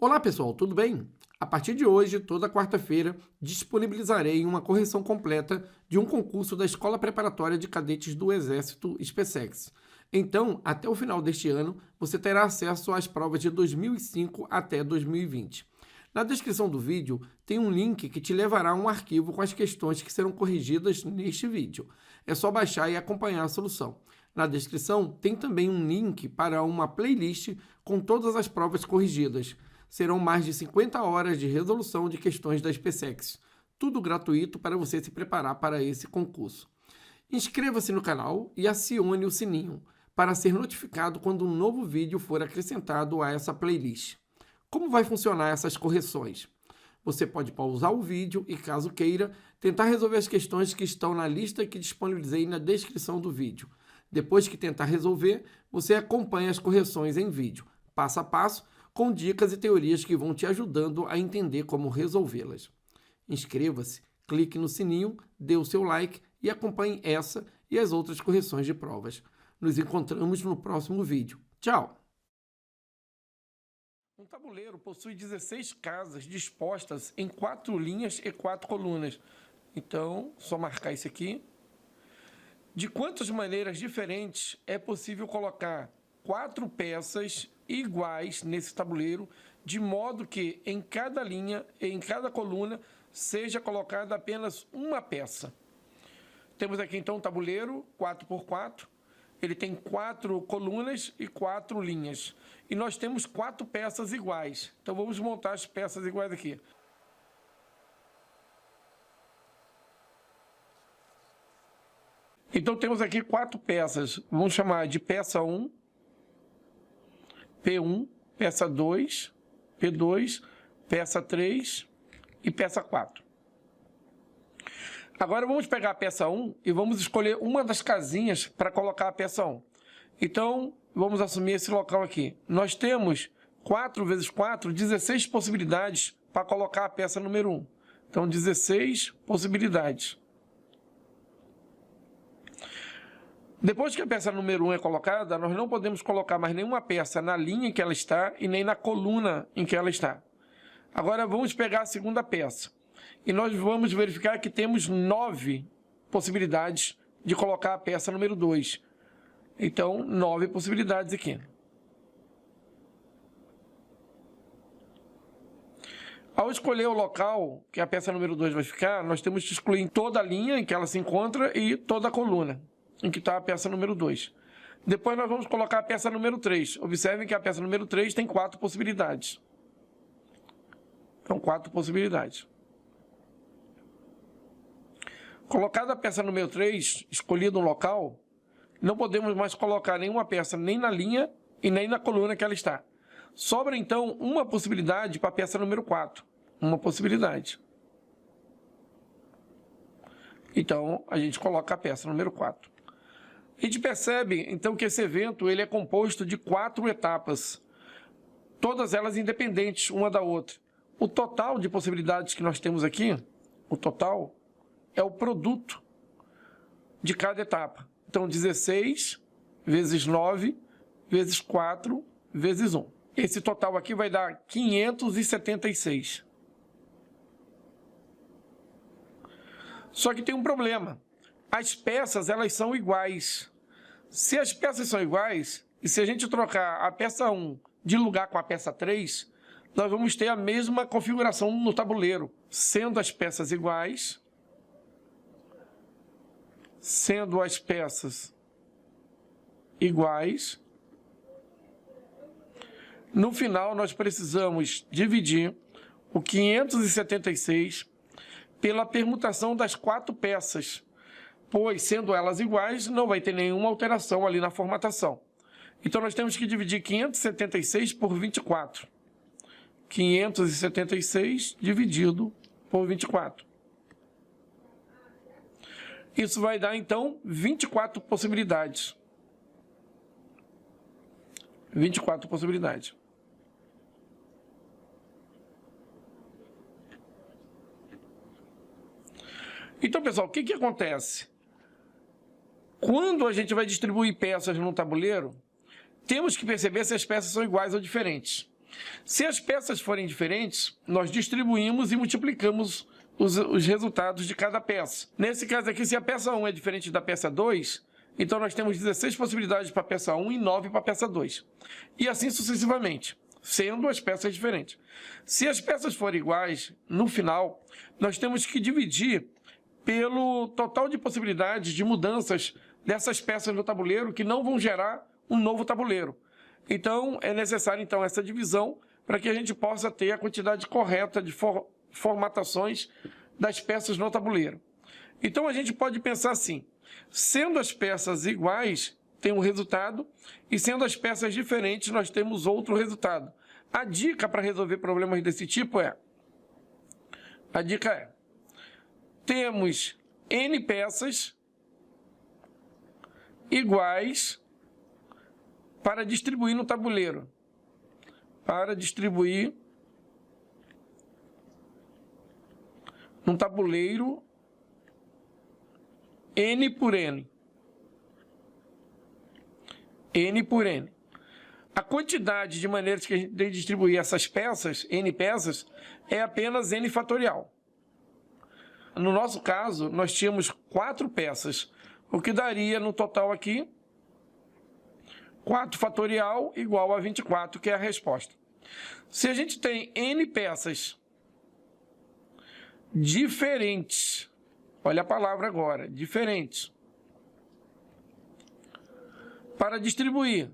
Olá pessoal, tudo bem? A partir de hoje, toda quarta-feira, disponibilizarei uma correção completa de um concurso da Escola Preparatória de Cadetes do Exército SpaceX. Então, até o final deste ano, você terá acesso às provas de 2005 até 2020. Na descrição do vídeo tem um link que te levará a um arquivo com as questões que serão corrigidas neste vídeo. É só baixar e acompanhar a solução. Na descrição tem também um link para uma playlist com todas as provas corrigidas. Serão mais de 50 horas de resolução de questões da SpaceX. Tudo gratuito para você se preparar para esse concurso. Inscreva-se no canal e acione o sininho para ser notificado quando um novo vídeo for acrescentado a essa playlist. Como vai funcionar essas correções? Você pode pausar o vídeo e, caso queira, tentar resolver as questões que estão na lista que disponibilizei na descrição do vídeo. Depois que tentar resolver, você acompanha as correções em vídeo, passo a passo, com dicas e teorias que vão te ajudando a entender como resolvê-las. Inscreva-se, clique no sininho, dê o seu like e acompanhe essa e as outras correções de provas. Nos encontramos no próximo vídeo. Tchau! Um tabuleiro possui 16 casas dispostas em 4 linhas e 4 colunas. Então, só marcar isso aqui. De quantas maneiras diferentes é possível colocar 4 peças iguais nesse tabuleiro, de modo que em cada linha e em cada coluna seja colocada apenas uma peça. Temos aqui então um tabuleiro 4x4, ele tem 4 colunas e 4 linhas. E nós temos 4 peças iguais. Então vamos montar as peças iguais aqui. Então temos aqui 4 peças, vamos chamar de peça 1, P1, peça 2, P2, peça 3 e peça 4. Agora vamos pegar a peça 1 e vamos escolher uma das casinhas para colocar a peça 1. Então, vamos assumir esse local aqui. Nós temos 4 vezes 4, 16 possibilidades para colocar a peça número 1. Então, 16 possibilidades. Depois que a peça número 1 é colocada, nós não podemos colocar mais nenhuma peça na linha em que ela está e nem na coluna em que ela está. Agora vamos pegar a segunda peça. E nós vamos verificar que temos 9 possibilidades de colocar a peça número 2. Então, 9 possibilidades aqui. Ao escolher o local que a peça número 2 vai ficar, nós temos que excluir toda a linha em que ela se encontra e toda a coluna em que está a peça número 2. Depois nós vamos colocar a peça número 3. Observem que a peça número 3 tem 4 possibilidades. Então, 4 possibilidades. Colocada a peça número 3, escolhido um local, não podemos mais colocar nenhuma peça nem na linha e nem na coluna que ela está. Sobra, então, uma possibilidade para a peça número 4. Uma possibilidade. Então, a gente coloca a peça número 4. A gente percebe, então, que esse evento ele é composto de 4 etapas, todas elas independentes uma da outra. O total de possibilidades que nós temos aqui, o total, é o produto de cada etapa. Então, 16 vezes 9 vezes 4 vezes 1. Esse total aqui vai dar 576. Só que tem um problema. As peças, elas são iguais. Se as peças são iguais, e se a gente trocar a peça 1 de lugar com a peça 3, nós vamos ter a mesma configuração no tabuleiro, sendo as peças iguais, no final nós precisamos dividir o 576 pela permutação das 4 peças, pois, sendo elas iguais, não vai ter nenhuma alteração ali na formatação. Então, nós temos que dividir 576 por 24. 576 dividido por 24. Isso vai dar, então, 24 possibilidades. 24 possibilidades. Então, pessoal, o que acontece? Quando a gente vai distribuir peças no tabuleiro, temos que perceber se as peças são iguais ou diferentes. Se as peças forem diferentes, nós distribuímos e multiplicamos os resultados de cada peça. Nesse caso aqui, se a peça 1 é diferente da peça 2, então nós temos 16 possibilidades para a peça 1 e 9 para a peça 2. E assim sucessivamente, sendo as peças diferentes. Se as peças forem iguais, no final, nós temos que dividir pelo total de possibilidades de mudanças dessas peças no tabuleiro que não vão gerar um novo tabuleiro. Então, é necessário então essa divisão para que a gente possa ter a quantidade correta de formatações das peças no tabuleiro. Então, a gente pode pensar assim, sendo as peças iguais, tem um resultado, e sendo as peças diferentes, nós temos outro resultado. A dica para resolver problemas desse tipo temos N peças iguais para distribuir no tabuleiro. Para distribuir num tabuleiro N por N. N por N. A quantidade de maneiras que a gente tem de distribuir essas peças, N peças, é apenas N fatorial. No nosso caso, nós tínhamos 4 peças, o que daria no total aqui 4 fatorial igual a 24, que é a resposta. Se a gente tem N peças diferentes, olha a palavra agora, diferentes, para distribuir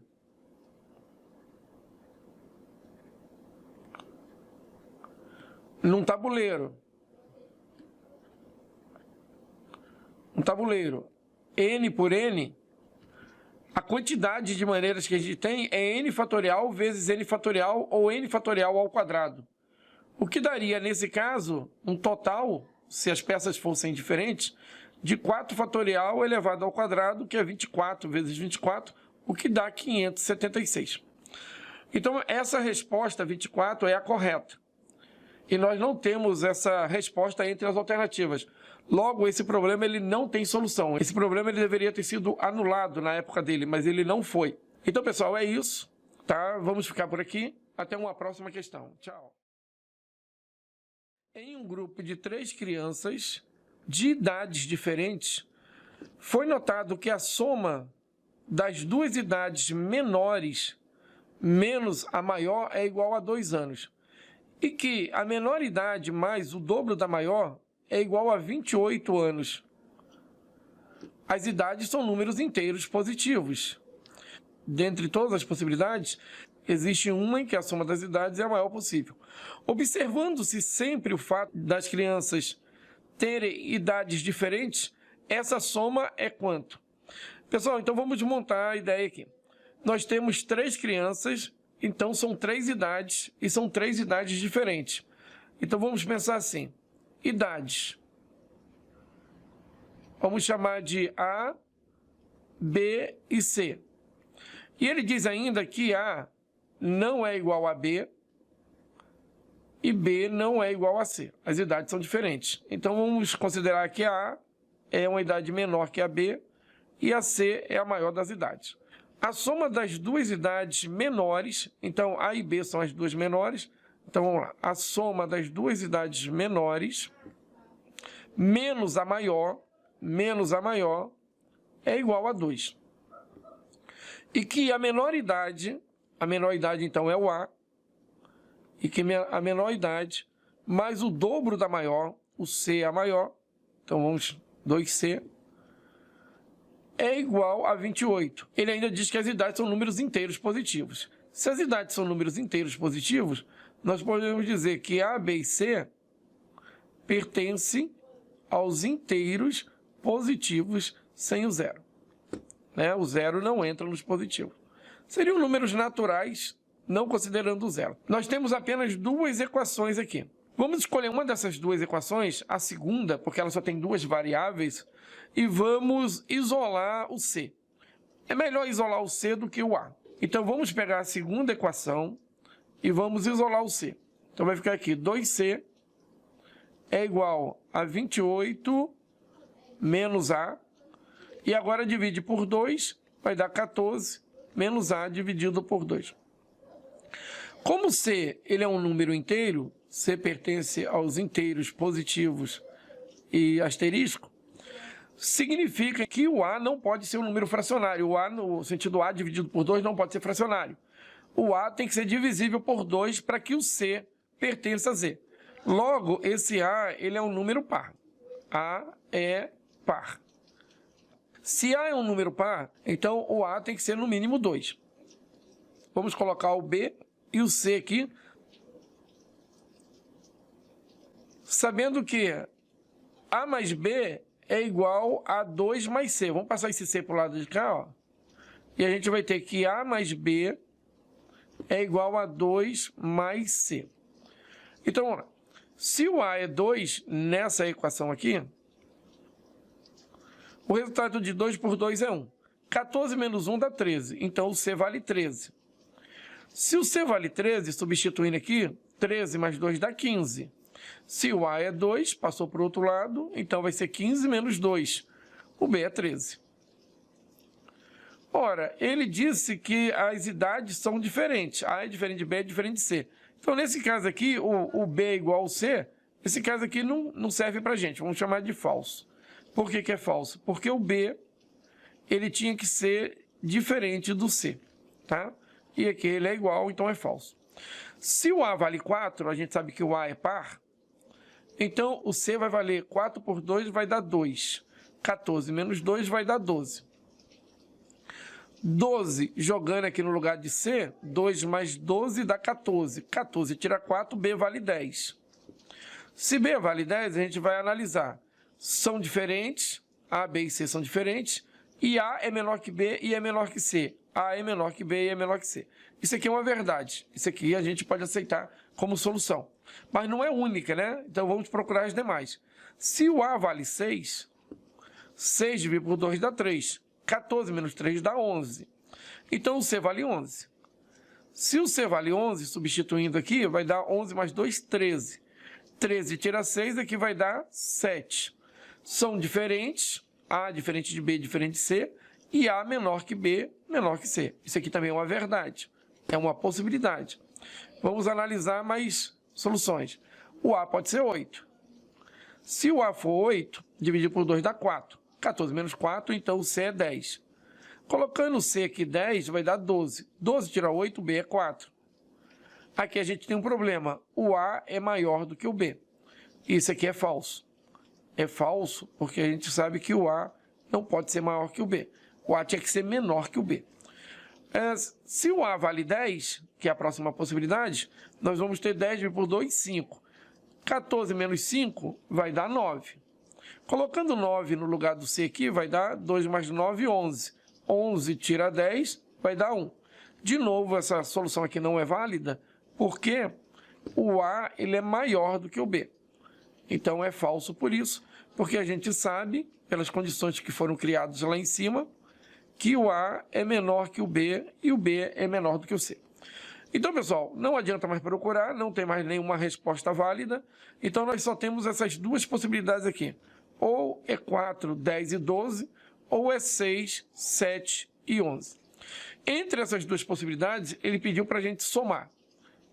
num tabuleiro, N por N, a quantidade de maneiras que a gente tem é N fatorial vezes N fatorial ou N fatorial ao quadrado. O que daria, nesse caso, um total, se as peças fossem diferentes, de 4 fatorial elevado ao quadrado, que é 24 vezes 24, o que dá 576. Então, essa resposta 24 é a correta. E nós não temos essa resposta entre as alternativas. Logo, esse problema ele não tem solução. Esse problema ele deveria ter sido anulado na época dele, mas ele não foi. Então, pessoal, é isso. Tá? Vamos ficar por aqui. Até uma próxima questão. Tchau. Em um grupo de 3 crianças de idades diferentes, foi notado que a soma das 2 idades menores menos a maior é igual a 2 anos. E que a menor idade mais o dobro da maior é igual a 28 anos. As idades são números inteiros positivos. Dentre todas as possibilidades, existe uma em que a soma das idades é a maior possível. Observando-se sempre o fato das crianças terem idades diferentes, essa soma é quanto? Pessoal, então vamos montar a ideia aqui. Nós temos 3 crianças, então são 3 idades, e são 3 idades diferentes. Então vamos pensar assim, idades. Vamos chamar de A, B e C. E ele diz ainda que A não é igual a B e B não é igual a C. As idades são diferentes. Então vamos considerar que a A é uma idade menor que a B e a C é a maior das idades. A soma das 2 idades menores, então A e B são as 2 menores, então vamos lá, a soma das 2 idades menores menos a maior é igual a 2. E que a menor idade então é o A, e que a menor idade mais o dobro da maior, o C é a maior, então vamos 2C, é igual a 28. Ele ainda diz que as idades são números inteiros positivos. Se as idades são números inteiros positivos, nós podemos dizer que A, B e C pertencem aos inteiros positivos sem o zero. O zero não entra nos positivos. Seriam números naturais, não considerando o zero. Nós temos apenas 2 equações aqui. Vamos escolher uma dessas 2 equações, a segunda, porque ela só tem 2 variáveis, e vamos isolar o C. É melhor isolar o C do que o A. Então vamos pegar a segunda equação e vamos isolar o C. Então vai ficar aqui 2C é igual a 28 menos A. E agora divide por 2, vai dar 14 menos A dividido por 2. Como C ele é um número inteiro, C pertence aos inteiros positivos e asterisco, significa que o A não pode ser um número fracionário. O A, no sentido A dividido por 2, não pode ser fracionário. O A tem que ser divisível por 2 para que o C pertença a Z. Logo, esse A ele é um número par. A é par. Se A é um número par, então o A tem que ser no mínimo 2. Vamos colocar o B e o C aqui. Sabendo que A mais B é igual a 2 mais C. Vamos passar esse C para o lado de cá, ó. E a gente vai ter que A mais B é igual a 2 mais C. Então, ó, se o A é 2 nessa equação aqui, o resultado de 2 por 2 é 1. 14 menos 1 dá 13. Então, o C vale 13. Se o C vale 13, substituindo aqui, 13 mais 2 dá 15. Se o A é 2, passou para o outro lado, então vai ser 15 menos 2. O B é 13. Ora, ele disse que as idades são diferentes. A é diferente de B, é diferente de C. Então, nesse caso aqui, o B é igual ao C, esse caso aqui não serve para a gente. Vamos chamar de falso. Por que é falso? Porque o B ele tinha que ser diferente do C. Tá? E aqui ele é igual, então é falso. Se o A vale 4, a gente sabe que o A é par, então o C vai valer 4 por 2, vai dar 2. 14 menos 2 vai dar 12. 12, jogando aqui no lugar de C, 2 mais 12 dá 14. 14 tira 4, B vale 10. Se B vale 10, a gente vai analisar. São diferentes, A, B e C são diferentes, e A é menor que B e é menor que C. A é menor que B e é menor que C. Isso aqui é uma verdade. Isso aqui a gente pode aceitar como solução. Mas não é única, né? Então vamos procurar as demais. Se o A vale 6, 6 dividido por 2 dá 3. 14 menos 3 dá 11. Então o C vale 11. Se o C vale 11, substituindo aqui, vai dar 11 mais 2, 13. 13 tira 6, aqui vai dar 7. São diferentes, A diferente de B, diferente de C, e A menor que B, menor que C. Isso aqui também é uma verdade, é uma possibilidade. Vamos analisar mais soluções. O A pode ser 8. Se o A for 8, dividir por 2 dá 4. 14 menos 4, então o C é 10. Colocando o C aqui 10, vai dar 12. 12 tira 8, B é 4. Aqui a gente tem um problema. O A é maior do que o B. Isso aqui é falso. É falso porque a gente sabe que o A não pode ser maior que o B. O A tinha que ser menor que o B. Se o A vale 10, que é a próxima possibilidade, nós vamos ter 10 dividido por 2, 5. 14 menos 5 vai dar 9. Colocando 9 no lugar do C aqui, vai dar 2 mais 9, 11. 11 tira 10, vai dar 1. De novo, essa solução aqui não é válida, porque o A ele é maior do que o B. Então é falso por isso, porque a gente sabe, pelas condições que foram criadas lá em cima, que o A é menor que o B e o B é menor do que o C. Então, pessoal, não adianta mais procurar, não tem mais nenhuma resposta válida. Então, nós só temos essas duas possibilidades aqui. Ou é 4, 10 e 12, ou é 6, 7 e 11. Entre essas duas possibilidades, ele pediu para a gente somar.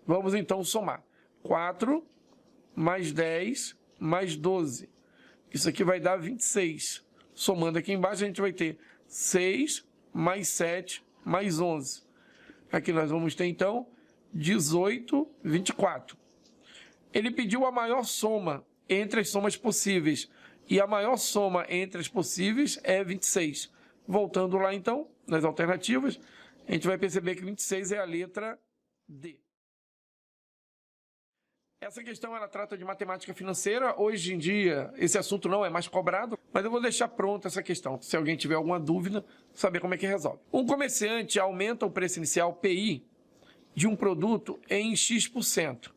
Vamos, então, somar. 4 mais 10 mais 12. Isso aqui vai dar 26. Somando aqui embaixo, a gente vai ter 6 mais 7 mais 11. Aqui nós vamos ter, então, 18, 24. Ele pediu a maior soma entre as somas possíveis. E a maior soma entre as possíveis é 26. Voltando lá, então, nas alternativas, a gente vai perceber que 26 é a letra D. Essa questão ela trata de matemática financeira. Hoje em dia, esse assunto não é mais cobrado, mas eu vou deixar pronta essa questão. Se alguém tiver alguma dúvida, saber como é que resolve. Um comerciante aumenta o preço inicial PI de um produto em X%.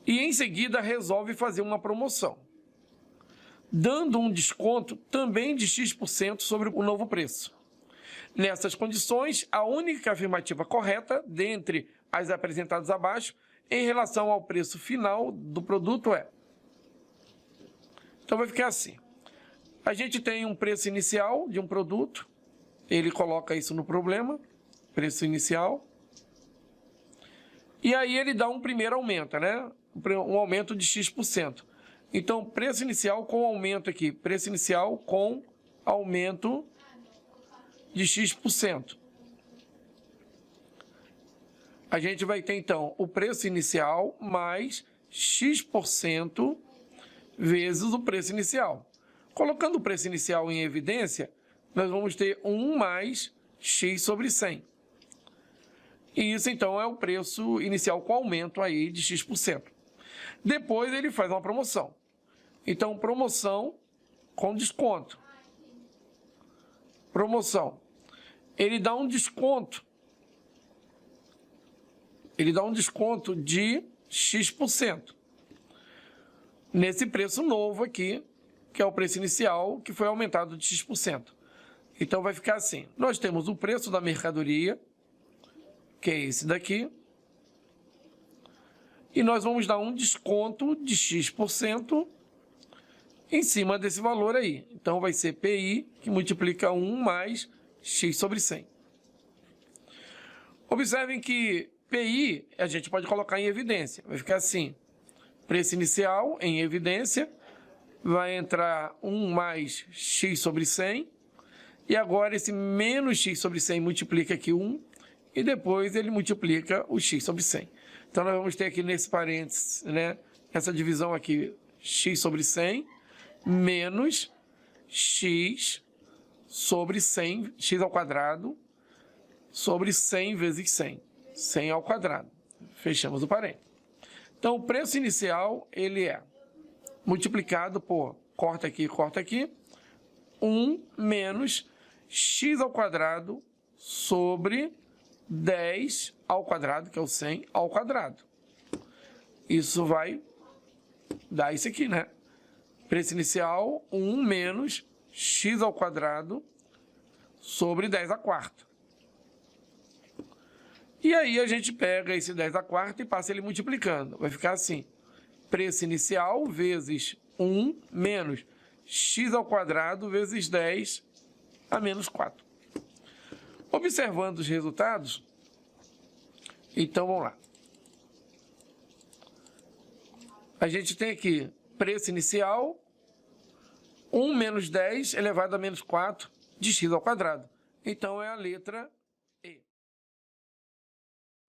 E em seguida resolve fazer uma promoção, dando um desconto também de X% sobre o novo preço. Nessas condições, a única afirmativa correta, dentre as apresentadas abaixo, em relação ao preço final do produto é. Então vai ficar assim. A gente tem um preço inicial de um produto, ele coloca isso no problema, preço inicial. E aí ele dá um primeiro aumento, né? Um aumento de X%. Então, preço inicial com aumento aqui. Preço inicial com aumento de X%. A gente vai ter, então, o preço inicial mais X% vezes o preço inicial. Colocando o preço inicial em evidência, nós vamos ter 1 mais X sobre 100. E isso, então, é o preço inicial com aumento aí de X%. Depois ele faz uma promoção. Então, promoção com desconto. Promoção. Ele dá um desconto. Ele dá um desconto de X% nesse preço novo aqui, que é o preço inicial, que foi aumentado de X%. Então, vai ficar assim. Nós temos o preço da mercadoria, que é esse daqui, e nós vamos dar um desconto de X% em cima desse valor aí. Então, vai ser PI, que multiplica 1 mais X sobre 100. Observem que PI a gente pode colocar em evidência. Vai ficar assim, preço inicial em evidência, vai entrar 1 mais X sobre 100, e agora esse menos X sobre 100 multiplica aqui 1, e depois ele multiplica o X sobre 100. Então, nós vamos ter aqui nesse parênteses, né, essa divisão aqui, X sobre 100, menos X sobre 100, X ao quadrado, sobre 100 vezes 100. 100 ao quadrado. Fechamos o parênteses. Então, o preço inicial, ele é multiplicado por, corta aqui, 1 menos X ao quadrado sobre 10 ao quadrado, que é o 100 ao quadrado. Isso vai dar isso aqui, né? Preço inicial, 1 menos X ao quadrado sobre 10 à quarta. E aí a gente pega esse 10 à quarta e passa ele multiplicando. Vai ficar assim, preço inicial vezes 1 menos X ao quadrado vezes 10 a menos 4. Observando os resultados, então vamos lá. A gente tem aqui preço inicial, 1 menos 10 elevado a menos 4 de x ao quadrado. Então, é a letra E.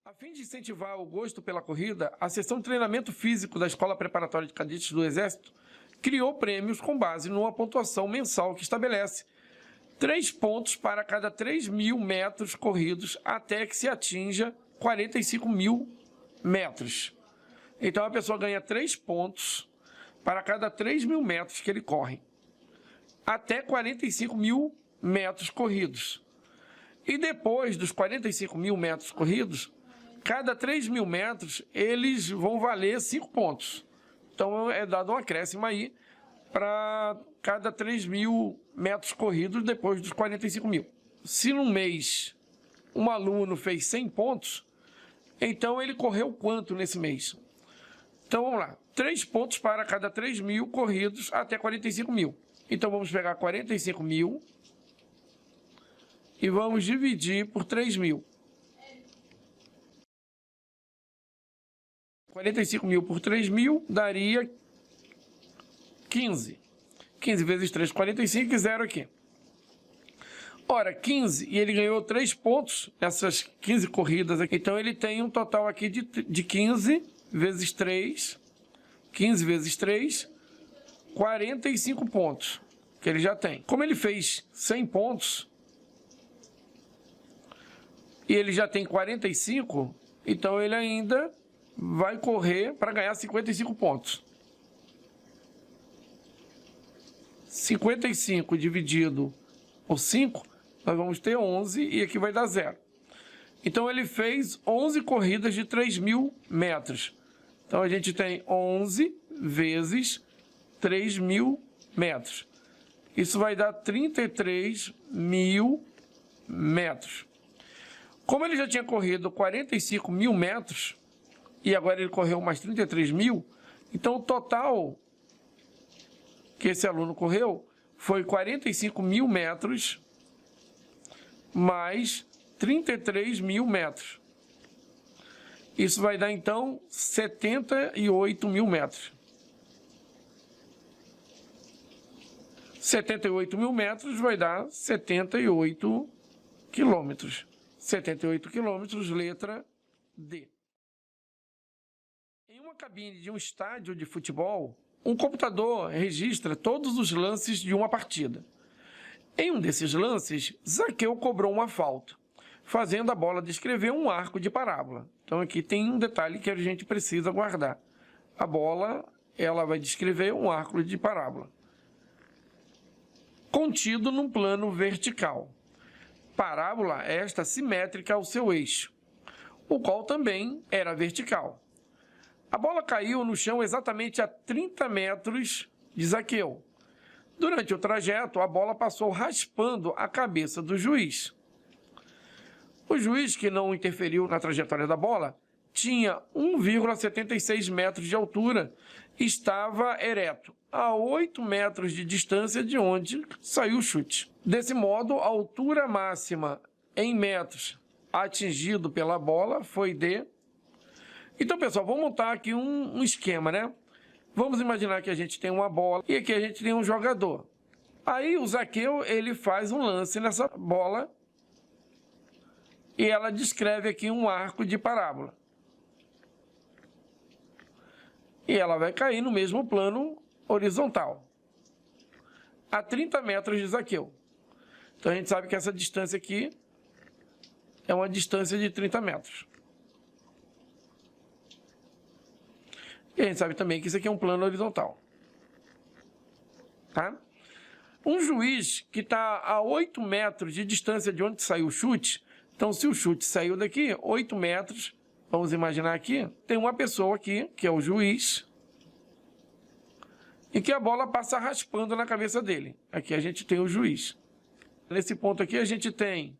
A fim de incentivar o gosto pela corrida, a seção de treinamento físico da Escola Preparatória de Cadetes do Exército criou prêmios com base numa pontuação mensal que estabelece 3 pontos para cada 3.000 metros corridos até que se atinja 45.000 metros. Então, a pessoa ganha 3 pontos para cada 3.000 metros que ele corre, até 45.000 metros corridos. E depois dos 45.000 metros corridos, cada 3.000 metros, eles vão valer 5 pontos. Então, é dado um acréscimo aí para cada 3.000 metros corridos depois dos 45.000. Se num mês um aluno fez 100 pontos, então ele correu quanto nesse mês? Então, vamos lá. 3 pontos para cada 3.000 corridos até 45.000. Então, vamos pegar 45.000 e vamos dividir por 3.000. 45.000 por 3.000 daria 15. 15 vezes 3, 45 e 0 aqui. Ora, 15, e ele ganhou 3 pontos nessas 15 corridas aqui. Então, ele tem um total aqui de 15 vezes 3, 15 vezes 3, 45 pontos, que ele já tem. Como ele fez 100 pontos, e ele já tem 45, então ele ainda vai correr para ganhar 55 pontos. 55 dividido por 5, nós vamos ter 11 e aqui vai dar 0. Então, ele fez 11 corridas de 3.000 metros. Então, a gente tem 11 vezes 3.000 metros. Isso vai dar 33.000 metros. Como ele já tinha corrido 45.000 metros, e agora ele correu mais 33.000, então o total que esse aluno correu foi 45.000 metros mais 33.000 metros. Isso vai dar, então, 78 mil metros. 78 mil metros vai dar 78 quilômetros. 78 quilômetros, letra D. Em uma cabine de um estádio de futebol, um computador registra todos os lances de uma partida. Em um desses lances, Zaqueu cobrou uma falta, fazendo a bola descrever um arco de parábola. Então aqui tem um detalhe que a gente precisa guardar. A bola, ela vai descrever um arco de parábola, contido num plano vertical. Parábola esta simétrica ao seu eixo, o qual também era vertical. A bola caiu no chão exatamente a 30 metros de Zaqueu. Durante o trajeto, a bola passou raspando a cabeça do juiz. O juiz, que não interferiu na trajetória da bola, tinha 1,76 metros de altura e estava ereto, a 8 metros de distância de onde saiu o chute. Desse modo, a altura máxima em metros atingido pela bola foi de... Então, pessoal, vamos montar aqui um esquema, né? Vamos imaginar que a gente tem uma bola e aqui a gente tem um jogador. Aí o Zaqueu, ele faz um lance nessa bola e ela descreve aqui um arco de parábola. E ela vai cair no mesmo plano horizontal, a 30 metros de Zaqueu. Então a gente sabe que essa distância aqui é uma distância de 30 metros. E a gente sabe também que isso aqui é um plano horizontal. Tá? Um juiz que está a 8 metros de distância de onde saiu o chute, então se o chute saiu daqui, 8 metros, vamos imaginar aqui, tem uma pessoa aqui, que é o juiz, e que a bola passa raspando na cabeça dele. Aqui a gente tem o juiz. Nesse ponto aqui a gente tem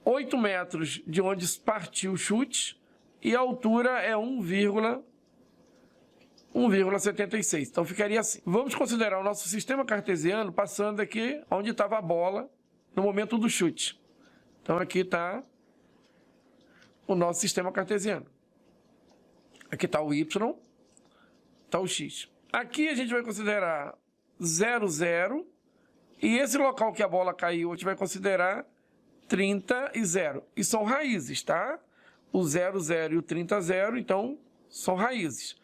8 metros de onde partiu o chute, e a altura é 1,76. Então ficaria assim. Vamos considerar o nosso sistema cartesiano passando aqui onde estava a bola no momento do chute. Então aqui está o nosso sistema cartesiano. Aqui está o Y, está o X. Aqui a gente vai considerar 0, 0. E esse local que a bola caiu, a gente vai considerar 30 e 0. E são raízes, tá? O 0, 0 e o 30, 0, então, são raízes.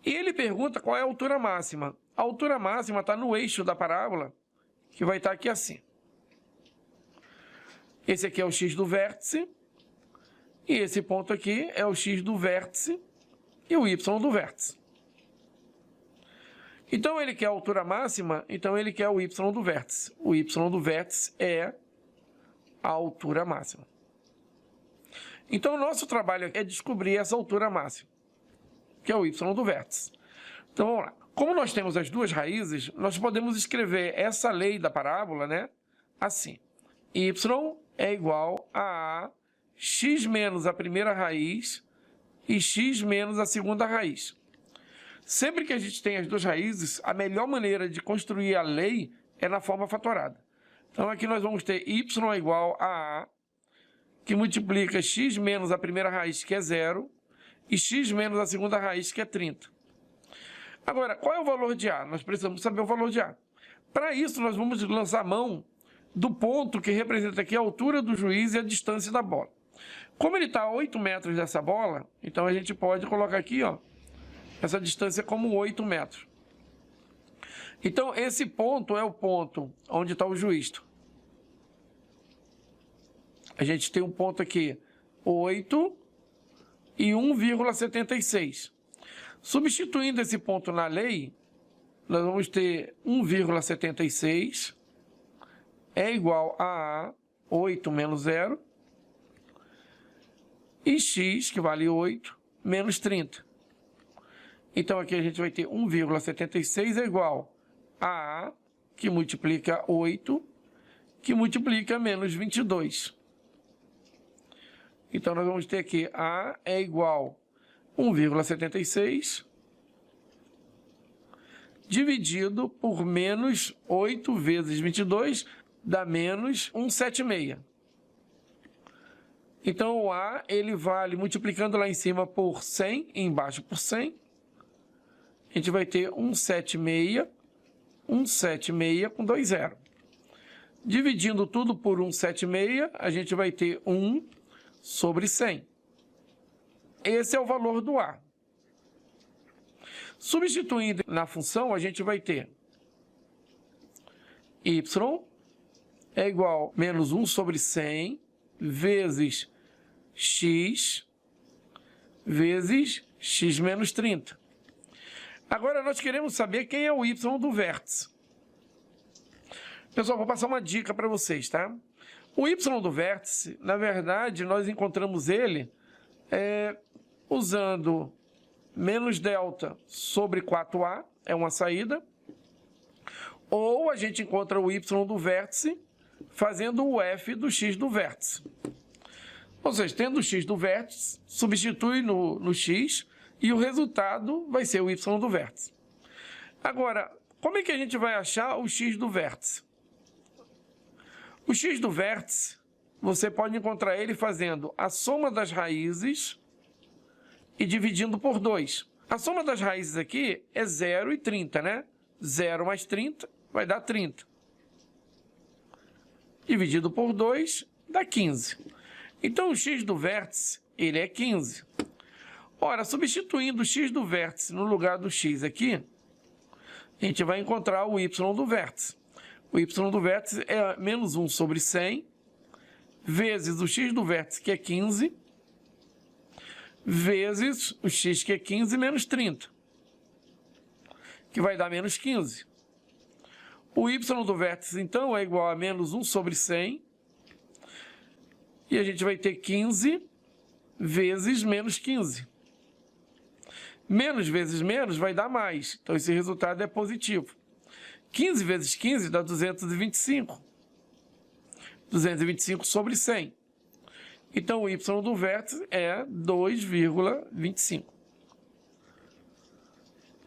E ele pergunta qual é a altura máxima. A altura máxima está no eixo da parábola, que vai estar aqui assim. Esse aqui é o x do vértice, e esse ponto aqui é o x do vértice e o y do vértice. Então, ele quer a altura máxima, então ele quer o y do vértice. O y do vértice é a altura máxima. Então, o nosso trabalho é descobrir essa altura máxima, que é o y do vértice. Então, vamos lá. Como nós temos as duas raízes, nós podemos escrever essa lei da parábola, né, assim. Y é igual a x menos a primeira raiz e x menos a segunda raiz. Sempre que a gente tem as duas raízes, a melhor maneira de construir a lei é na forma fatorada. Então, aqui nós vamos ter y é igual a que multiplica x menos a primeira raiz, que é 0, e x menos a segunda raiz, que é 30. Agora, qual é o valor de A? Nós precisamos saber o valor de A. Para isso, nós vamos lançar mão do ponto que representa aqui a altura do juiz e a distância da bola. Como ele está a 8 metros dessa bola, então a gente pode colocar aqui, ó, essa distância como 8 metros. Então, esse ponto é o ponto onde está o juiz. A gente tem um ponto aqui, 8 e 1,76. Substituindo esse ponto na lei, nós vamos ter 1,76 é igual a 8 menos 0 e x, que vale 8, menos 30. Então, aqui a gente vai ter 1,76 é igual a A, que multiplica 8, que multiplica menos 22. Então, nós vamos ter aqui A é igual a 1,76 dividido por menos 8 vezes 22, dá menos 176. Então, o A, ele vale, multiplicando lá em cima por 100 e embaixo por 100, a gente vai ter 176 com 2 zeros. Dividindo tudo por 176, a gente vai ter 1 sobre 100. Esse é o valor do A. Substituindo na função, a gente vai ter y é igual a menos 1 sobre 100 vezes x menos 30. Agora, nós queremos saber quem é o y do vértice. Pessoal, vou passar uma dica para vocês, tá? O y do vértice, na verdade, nós encontramos ele usando menos delta sobre 4a, é uma saída, ou a gente encontra o y do vértice fazendo o f do x do vértice. Ou seja, tendo o x do vértice, substitui no x e o resultado vai ser o y do vértice. Agora, como é que a gente vai achar o x do vértice? O x do vértice, você pode encontrar ele fazendo a soma das raízes e dividindo por 2. A soma das raízes aqui é 0 e 30, né? 0 mais 30 vai dar 30. Dividido por 2 dá 15. Então, o x do vértice, ele é 15. Ora, substituindo o x do vértice no lugar do x aqui, a gente vai encontrar o y do vértice. O y do vértice é menos 1 sobre 100, vezes o x do vértice, que é 15, vezes o x, que é 15, menos 30, que vai dar menos 15. O y do vértice, então, é igual a menos 1 sobre 100, e a gente vai ter 15 vezes menos 15. Menos vezes menos vai dar mais, então esse resultado é positivo. 15 vezes 15 dá 225. 225 sobre 100. Então, o y do vértice é 2,25.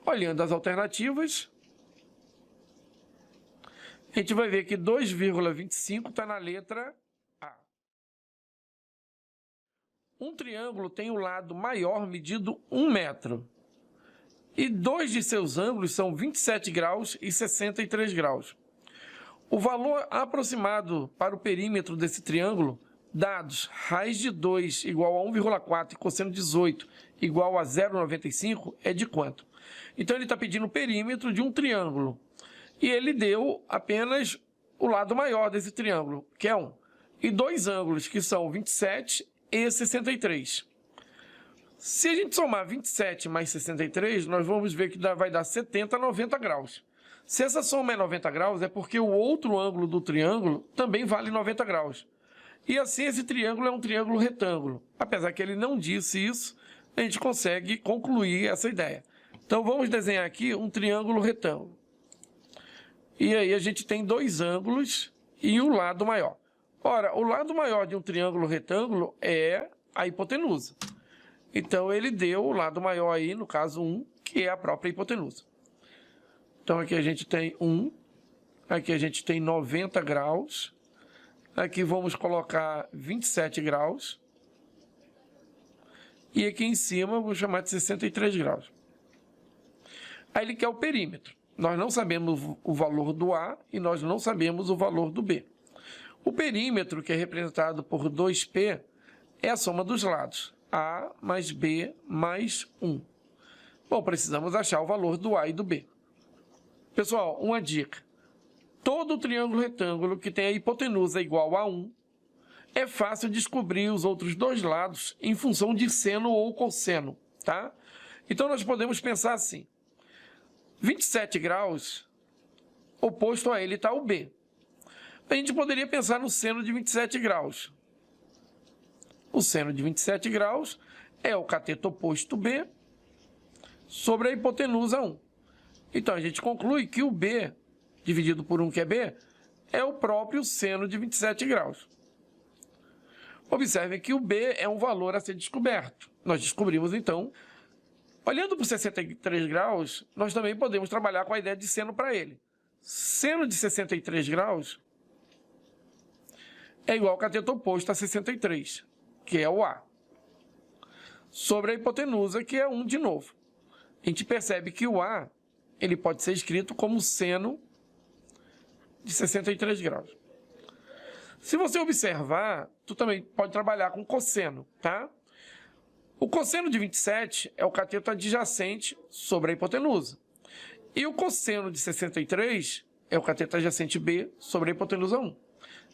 Olhando as alternativas, a gente vai ver que 2,25 está na letra A. Um triângulo tem o lado maior medido 1 metro. E dois de seus ângulos são 27 graus e 63 graus. O valor aproximado para o perímetro desse triângulo, dados raiz de 2 igual a 1,4 e cosseno de 18 igual a 0,95, é de quanto? Então, ele está pedindo o perímetro de um triângulo. E ele deu apenas o lado maior desse triângulo, que é 1. E dois ângulos, que são 27 e 63. Se a gente somar 27 mais 63, nós vamos ver que vai dar 70 a 90 graus. Se essa soma é 90 graus, é porque o outro ângulo do triângulo também vale 90 graus. E assim esse triângulo é um triângulo retângulo. Apesar que ele não disse isso, a gente consegue concluir essa ideia. Então vamos desenhar aqui um triângulo retângulo. E aí a gente tem dois ângulos e o lado maior. Ora, o lado maior de um triângulo retângulo é a hipotenusa. Então, ele deu o lado maior aí, no caso 1, que é a própria hipotenusa. Então, aqui a gente tem 1, aqui a gente tem 90 graus, aqui vamos colocar 27 graus, e aqui em cima eu vou chamar de 63 graus. Aí ele quer o perímetro. Nós não sabemos o valor do A e nós não sabemos o valor do B. O perímetro, que é representado por 2P, é a soma dos lados. A mais B mais 1. Bom, precisamos achar o valor do A e do B. Pessoal, uma dica. Todo triângulo retângulo que tem a hipotenusa igual a 1, é fácil descobrir os outros dois lados em função de seno ou cosseno, tá? Então, nós podemos pensar assim. 27 graus, oposto a ele está o B. A gente poderia pensar no seno de 27 graus. O seno de 27 graus é o cateto oposto B sobre a hipotenusa 1. Então, a gente conclui que o B, dividido por 1, que é B, é o próprio seno de 27 graus. Observem que o B é um valor a ser descoberto. Nós descobrimos, então, olhando para o 63 graus, nós também podemos trabalhar com a ideia de seno para ele. Seno de 63 graus é igual ao cateto oposto a 63. que é o A, sobre a hipotenusa, que é 1 de novo. A gente percebe que o A ele pode ser escrito como seno de 63 graus. Se você observar, tu também pode trabalhar com cosseno, tá? O cosseno de 27 é o cateto adjacente sobre a hipotenusa. E o cosseno de 63 é o cateto adjacente B sobre a hipotenusa 1.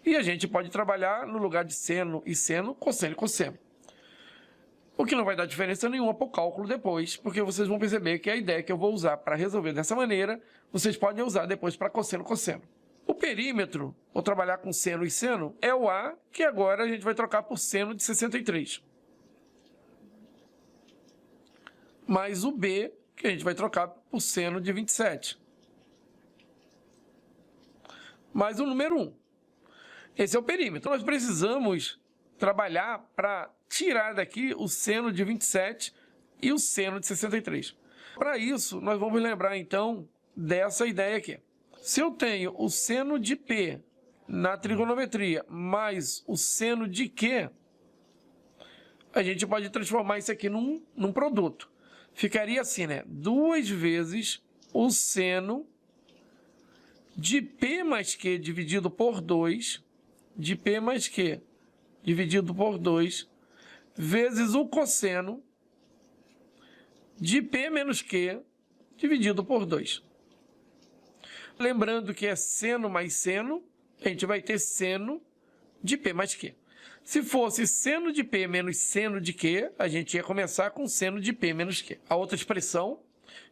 E a gente pode trabalhar no lugar de seno e seno, cosseno e cosseno. O que não vai dar diferença nenhuma para o cálculo depois, porque vocês vão perceber que a ideia que eu vou usar para resolver dessa maneira, vocês podem usar depois para cosseno e cosseno. O perímetro, vou trabalhar com seno e seno, é o A, que agora a gente vai trocar por seno de 63. Mais o B, que a gente vai trocar por seno de 27. Mais o número 1. Esse é o perímetro. Nós precisamos trabalhar para tirar daqui o seno de 27 e o seno de 63. Para isso, nós vamos lembrar, então, dessa ideia aqui. Se eu tenho o seno de P na trigonometria mais o seno de Q, a gente pode transformar isso aqui num produto. Ficaria assim, né? 2 vezes o seno de P mais Q dividido por 2, de P mais Q dividido por 2, vezes o cosseno de P menos Q dividido por 2. Lembrando que é seno mais seno, a gente vai ter seno de P mais Q. Se fosse seno de P menos seno de Q, a gente ia começar com seno de P menos Q. A outra expressão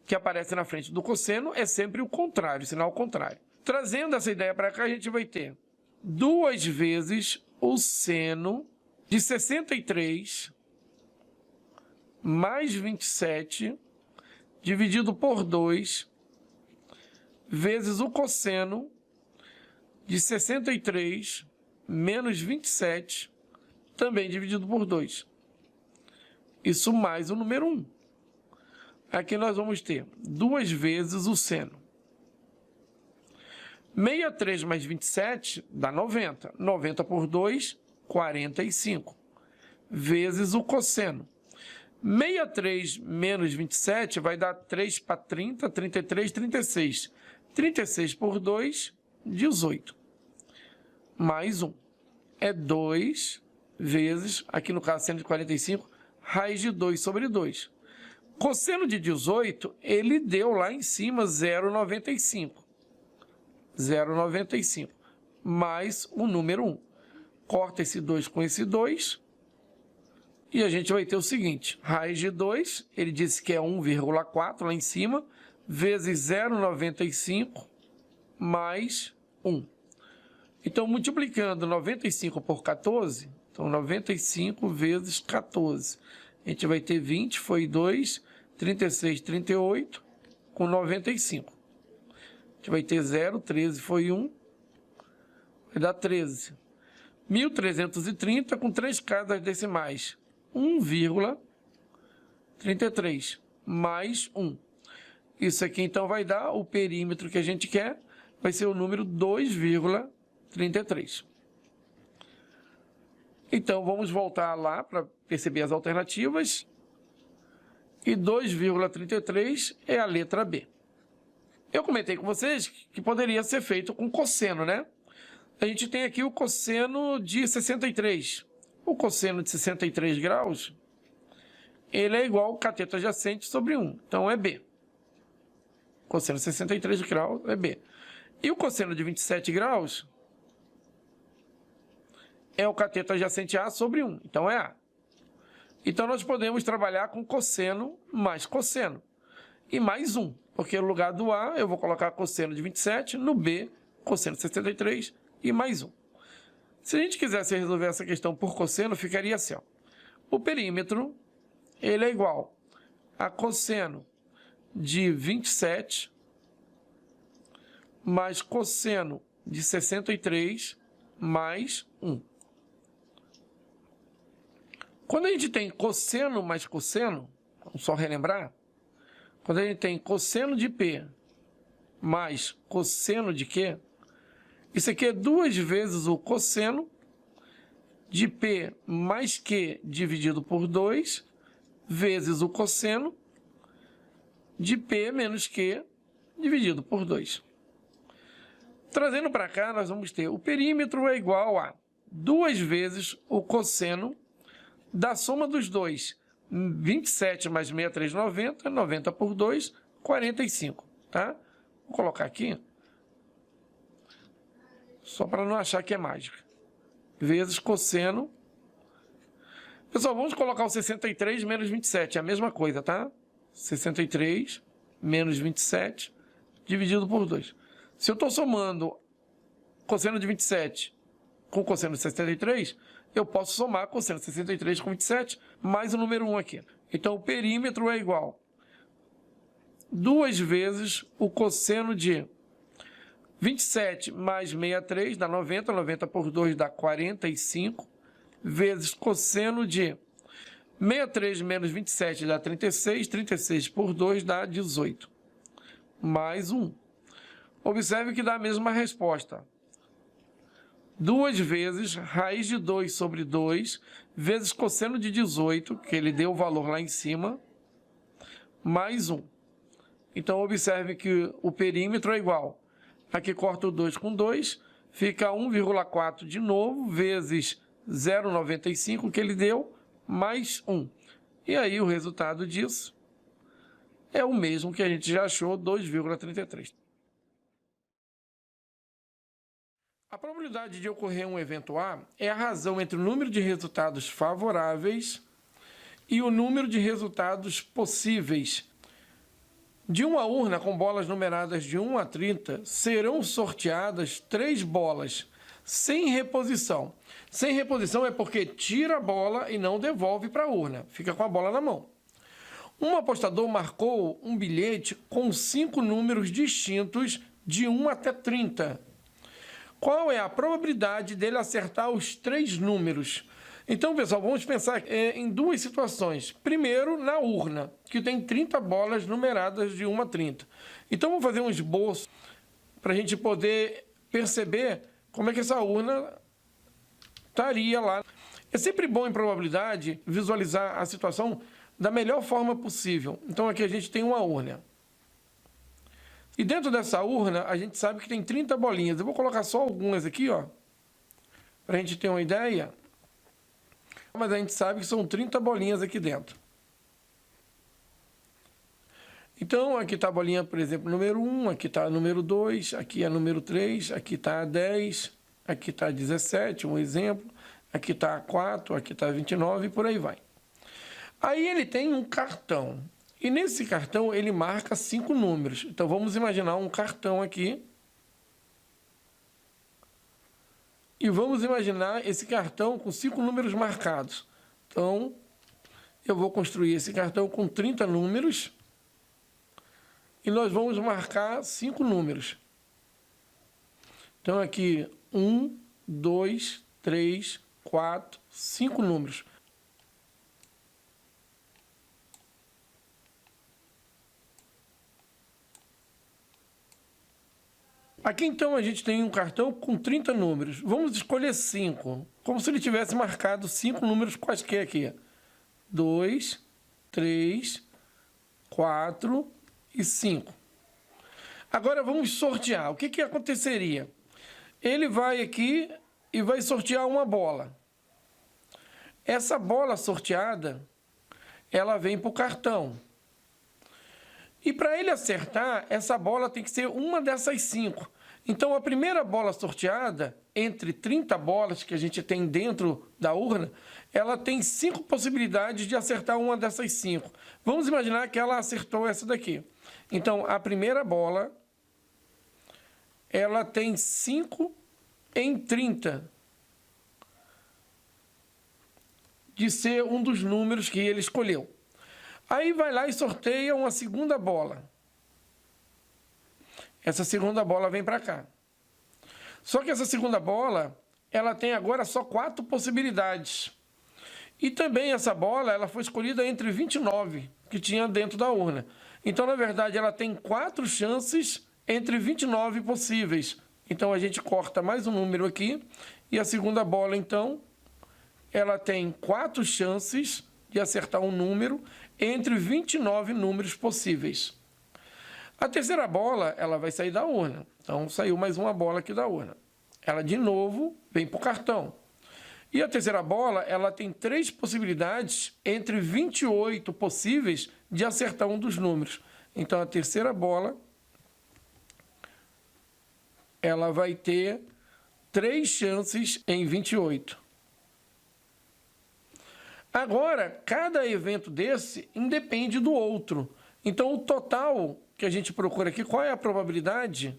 que aparece na frente do cosseno é sempre o contrário, o sinal contrário. Trazendo essa ideia para cá, a gente vai ter 2 vezes o seno de 63 mais 27 dividido por 2 vezes o cosseno de 63 menos 27 também dividido por 2. Isso mais o número 1. Aqui nós vamos ter 2 vezes o seno. 63 mais 27 dá 90. 90 por 2, 45. Vezes o cosseno. 63 menos 27 vai dar 3 para 30, 33, 36. 36 por 2, 18. Mais 1. É 2 vezes, aqui no caso seno de 45, raiz de 2 sobre 2. Cosseno de 18, ele deu lá em cima 0,95. 0,95. Mais o número 1. Corta esse 2 com esse 2. E a gente vai ter o seguinte. Raiz de 2, ele disse que é 1,4 lá em cima, vezes 0,95 mais 1. Então, multiplicando 95 por 14, então 95 vezes 14. A gente vai ter 20, foi 2, 36, 38, com 95. A gente vai ter 0, 13 foi 1, vai dar 13. 1.330 com 3 casas decimais, 1,33, mais 1. Isso aqui, então, vai dar o perímetro que a gente quer, vai ser o número 2,33. Então, vamos voltar lá para perceber as alternativas. E 2,33 é a letra B. Eu comentei com vocês que poderia ser feito com cosseno, né? A gente tem aqui o cosseno de 63. O cosseno de 63 graus, ele é igual ao cateto adjacente sobre 1. Então, é B. Cosseno de 63 graus é B. E o cosseno de 27 graus é o cateto adjacente A sobre 1. Então, é A. Então, nós podemos trabalhar com cosseno mais cosseno. E mais 1. Porque no lugar do A, eu vou colocar cosseno de 27, no B, cosseno de 63 e mais 1. Se a gente quisesse resolver essa questão por cosseno, ficaria assim, ó. O perímetro, ele é igual a cosseno de 27 mais cosseno de 63 mais 1. Quando a gente tem cosseno mais cosseno, vamos só relembrar, quando a gente tem cosseno de P mais cosseno de Q, isso aqui é 2 vezes o cosseno de P mais Q dividido por 2, vezes o cosseno de P menos Q dividido por 2. Trazendo para cá, nós vamos ter o perímetro é igual a 2 vezes o cosseno da soma dos dois. 27 mais 63, 90. 90 por 2, 45. Tá? Vou colocar aqui, só para não achar que é mágica. Vezes cosseno. Pessoal, vamos colocar o 63 menos 27. É a mesma coisa, tá? 63 menos 27 dividido por 2. Se eu estou somando cosseno de 27 com cosseno de 63, eu posso somar cosseno de 63 com 27 mais o número 1 aqui. Então, o perímetro é igual a 2 vezes o cosseno de 27 mais 63 dá 90. 90 por 2 dá 45. Vezes cosseno de 63 menos 27 dá 36. 36 por 2 dá 18. Mais 1. Observe que dá a mesma resposta. 2 vezes raiz de 2 sobre 2, vezes cosseno de 18, que ele deu o valor lá em cima, mais 1. Então, observe que o perímetro é igual. Aqui corta o 2 com 2, fica 1,4 de novo, vezes 0,95 que ele deu, mais 1. E aí o resultado disso é o mesmo que a gente já achou, 2,33. A probabilidade de ocorrer um evento A é a razão entre o número de resultados favoráveis e o número de resultados possíveis. De uma urna com bolas numeradas de 1 a 30, serão sorteadas 3 bolas, sem reposição. Sem reposição é porque tira a bola e não devolve para a urna, fica com a bola na mão. Um apostador marcou um bilhete com 5 números distintos de 1 até 30. Qual é a probabilidade dele acertar os 3 números? Então, pessoal, vamos pensar em 2 situações. Primeiro, na urna, que tem 30 bolas numeradas de 1 a 30. Então, vamos fazer um esboço para a gente poder perceber como é que essa urna estaria lá. É sempre bom, em probabilidade, visualizar a situação da melhor forma possível. Então, aqui a gente tem uma urna. E dentro dessa urna, a gente sabe que tem 30 bolinhas. Eu vou colocar só algumas aqui, ó, para a gente ter uma ideia. Mas a gente sabe que são 30 bolinhas aqui dentro. Então, aqui está a bolinha, por exemplo, número 1, aqui está a número 2, aqui é a número 3, aqui está a 10, aqui está a 17, um exemplo. Aqui está a 4, aqui está a 29 e por aí vai. Aí ele tem um cartão. E nesse cartão ele marca 5 números. Então vamos imaginar um cartão aqui. E vamos imaginar esse cartão com 5 números marcados. Então eu vou construir esse cartão com 30 números. E nós vamos marcar 5 números. Então aqui 1, 2, 3, 4, 5 números. Aqui, então, a gente tem um cartão com 30 números. Vamos escolher 5, como se ele tivesse marcado 5 números quaisquer aqui. 2, 3, 4 e 5. Agora, vamos sortear. O que aconteceria? Ele vai aqui e vai sortear uma bola. Essa bola sorteada, ela vem para o cartão. E para ele acertar, essa bola tem que ser uma dessas 5. Então, a primeira bola sorteada, entre 30 bolas que a gente tem dentro da urna, ela tem 5 possibilidades de acertar uma dessas 5. Vamos imaginar que ela acertou essa daqui. Então, a primeira bola, ela tem 5 em 30 de ser um dos números que ele escolheu. Aí vai lá e sorteia uma segunda bola. Essa segunda bola vem para cá. Só que essa segunda bola, ela tem agora só 4 possibilidades. E também essa bola, ela foi escolhida entre 29 que tinha dentro da urna. Então, na verdade, ela tem 4 chances entre 29 possíveis. Então, a gente corta mais um número aqui. E a segunda bola, então, ela tem 4 chances de acertar um número entre 29 números possíveis. A terceira bola, ela vai sair da urna. Então, saiu mais uma bola aqui da urna. Ela, de novo, vem para o cartão. E a terceira bola, ela tem 3 possibilidades entre 28 possíveis de acertar um dos números. Então, a terceira bola, ela vai ter 3 chances em 28. Agora, cada evento desse independe do outro. Então, o total que a gente procura aqui, qual é a probabilidade?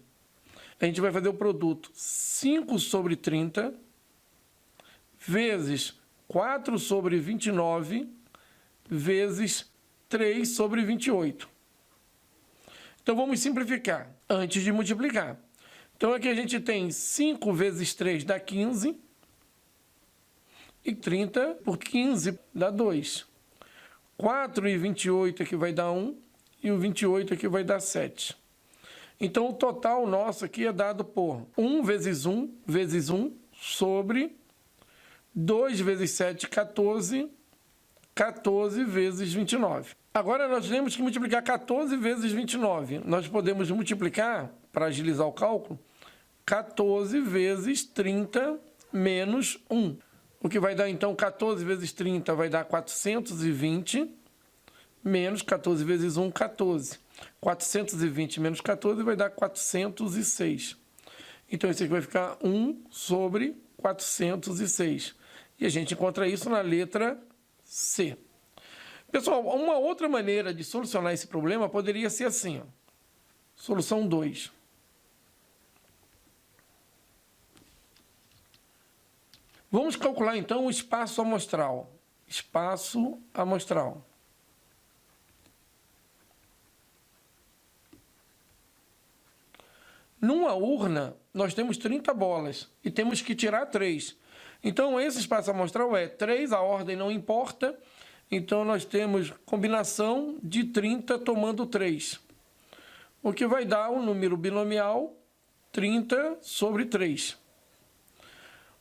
A gente vai fazer o produto 5 sobre 30 vezes 4 sobre 29 vezes 3 sobre 28. Então, vamos simplificar antes de multiplicar. Então, aqui a gente tem 5 vezes 3 dá 15. E 30 por 15 dá 2. 4 e 28 aqui vai dar 1. E o 28 aqui vai dar 7. Então, o total nosso aqui é dado por 1 vezes 1 vezes 1 sobre 2 vezes 7, 14. 14 vezes 29. Agora, nós temos que multiplicar 14 vezes 29. Nós podemos multiplicar, para agilizar o cálculo, 14 vezes 30 menos 1. O que vai dar, então, 14 vezes 30 vai dar 420, menos 14 vezes 1, 14. 420 menos 14 vai dar 406. Então, isso aqui vai ficar 1 sobre 406. E a gente encontra isso na letra C. Pessoal, uma outra maneira de solucionar esse problema poderia ser assim, ó. Solução 2. Vamos calcular, então, o espaço amostral. Espaço amostral. Numa urna, nós temos 30 bolas e temos que tirar 3. Então, esse espaço amostral é 3, a ordem não importa. Então, nós temos combinação de 30 tomando 3. O que vai dar um número binomial 30 sobre 3.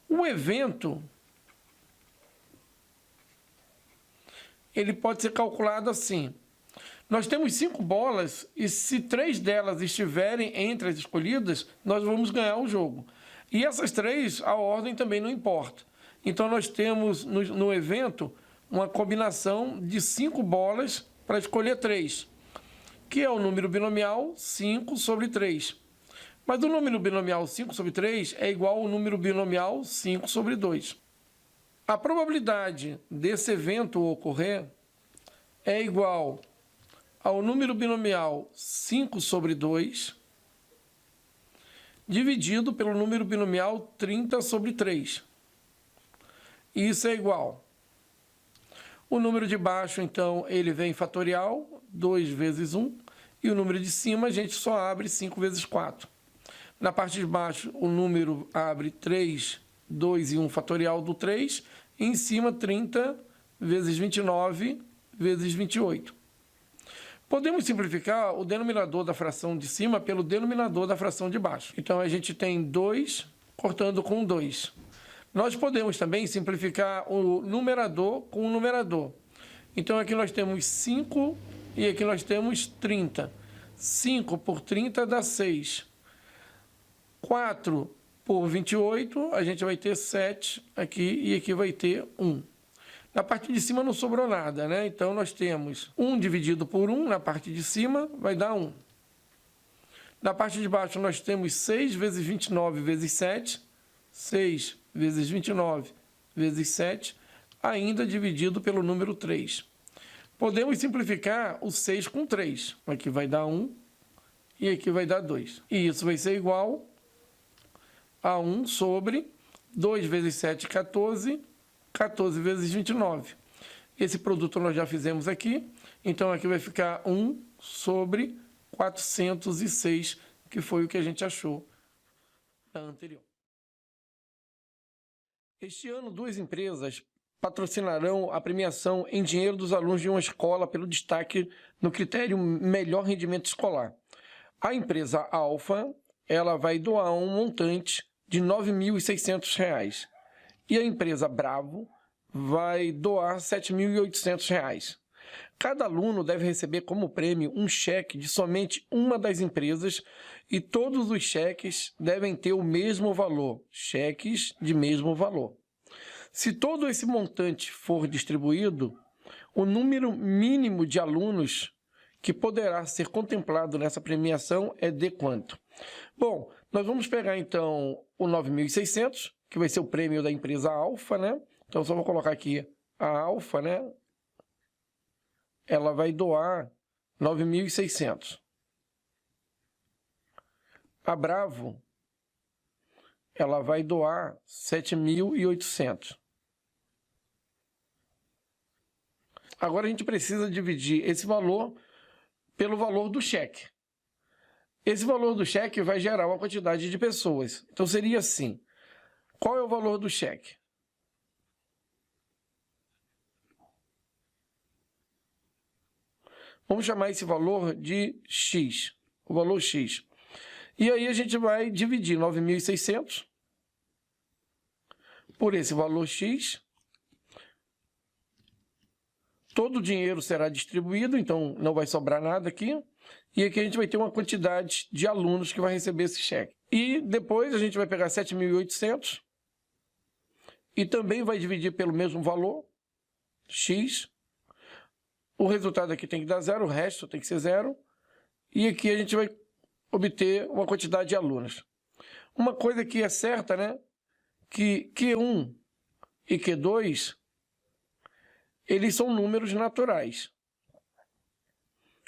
O evento, ele pode ser calculado assim. Nós temos 5 bolas e se 3 delas estiverem entre as escolhidas, nós vamos ganhar o jogo. E essas 3, a ordem também não importa. Então, nós temos no evento uma combinação de 5 bolas para escolher 3, que é o número binomial 5 sobre 3. Mas o número binomial 5 sobre 3 é igual ao número binomial 5 sobre 2. A probabilidade desse evento ocorrer é igual ao número binomial 5 sobre 2 dividido pelo número binomial 30 sobre 3. Isso é igual. O número de baixo, então, ele vem fatorial, 2 vezes 1, e o número de cima a gente só abre 5 vezes 4. Na parte de baixo, o número abre 3, 2 e 1 fatorial do 3, e em cima 30 vezes 29 vezes 28. Podemos simplificar o denominador da fração de cima pelo denominador da fração de baixo. Então, a gente tem 2 cortando com 2. Nós podemos também simplificar o numerador com o numerador. Então, aqui nós temos 5 e aqui nós temos 30. 5 por 30 dá 6. 4 por 28, a gente vai ter 7 aqui e aqui vai ter 1. Na parte de cima não sobrou nada, né? Então, nós temos 1 dividido por 1, na parte de cima vai dar 1. Na parte de baixo, nós temos 6 vezes 29 vezes 7. 6 vezes 29 vezes 7, ainda dividido pelo número 3. Podemos simplificar o 6 com 3. Aqui vai dar 1 e aqui vai dar 2. E isso vai ser igual a 1 sobre 2 vezes 7, 14. 14 vezes 29. Esse produto nós já fizemos aqui. Então, aqui vai ficar 1 sobre 406, que foi o que a gente achou na anterior. Este ano, 2 empresas patrocinarão a premiação em dinheiro dos alunos de uma escola pelo destaque no critério melhor rendimento escolar. A empresa Alfa, ela vai doar um montante de R$ 9.600. E a empresa Bravo vai doar R$ 7.800. Cada aluno deve receber como prêmio um cheque de somente uma das empresas e todos os cheques devem ter o mesmo valor, cheques de mesmo valor. Se todo esse montante for distribuído, o número mínimo de alunos que poderá ser contemplado nessa premiação é de quanto? Bom, nós vamos pegar então o 9.600, que vai ser o prêmio da empresa Alfa, né? Então só vou colocar aqui a Alfa, né? Ela vai doar 9.600. A Bravo, ela vai doar 7.800. Agora a gente precisa dividir esse valor pelo valor do cheque. Esse valor do cheque vai gerar uma quantidade de pessoas. Então seria assim: qual é o valor do cheque? Vamos chamar esse valor de X, o valor X. E aí a gente vai dividir 9.600 por esse valor X. Todo o dinheiro será distribuído, então não vai sobrar nada aqui. E aqui a gente vai ter uma quantidade de alunos que vai receber esse cheque. E depois a gente vai pegar 7.800 e também vai dividir pelo mesmo valor, X. O resultado aqui tem que dar zero, o resto tem que ser zero. E aqui a gente vai obter uma quantidade de alunos. Uma coisa que é certa, né? Que Q1 e Q2, eles são números naturais.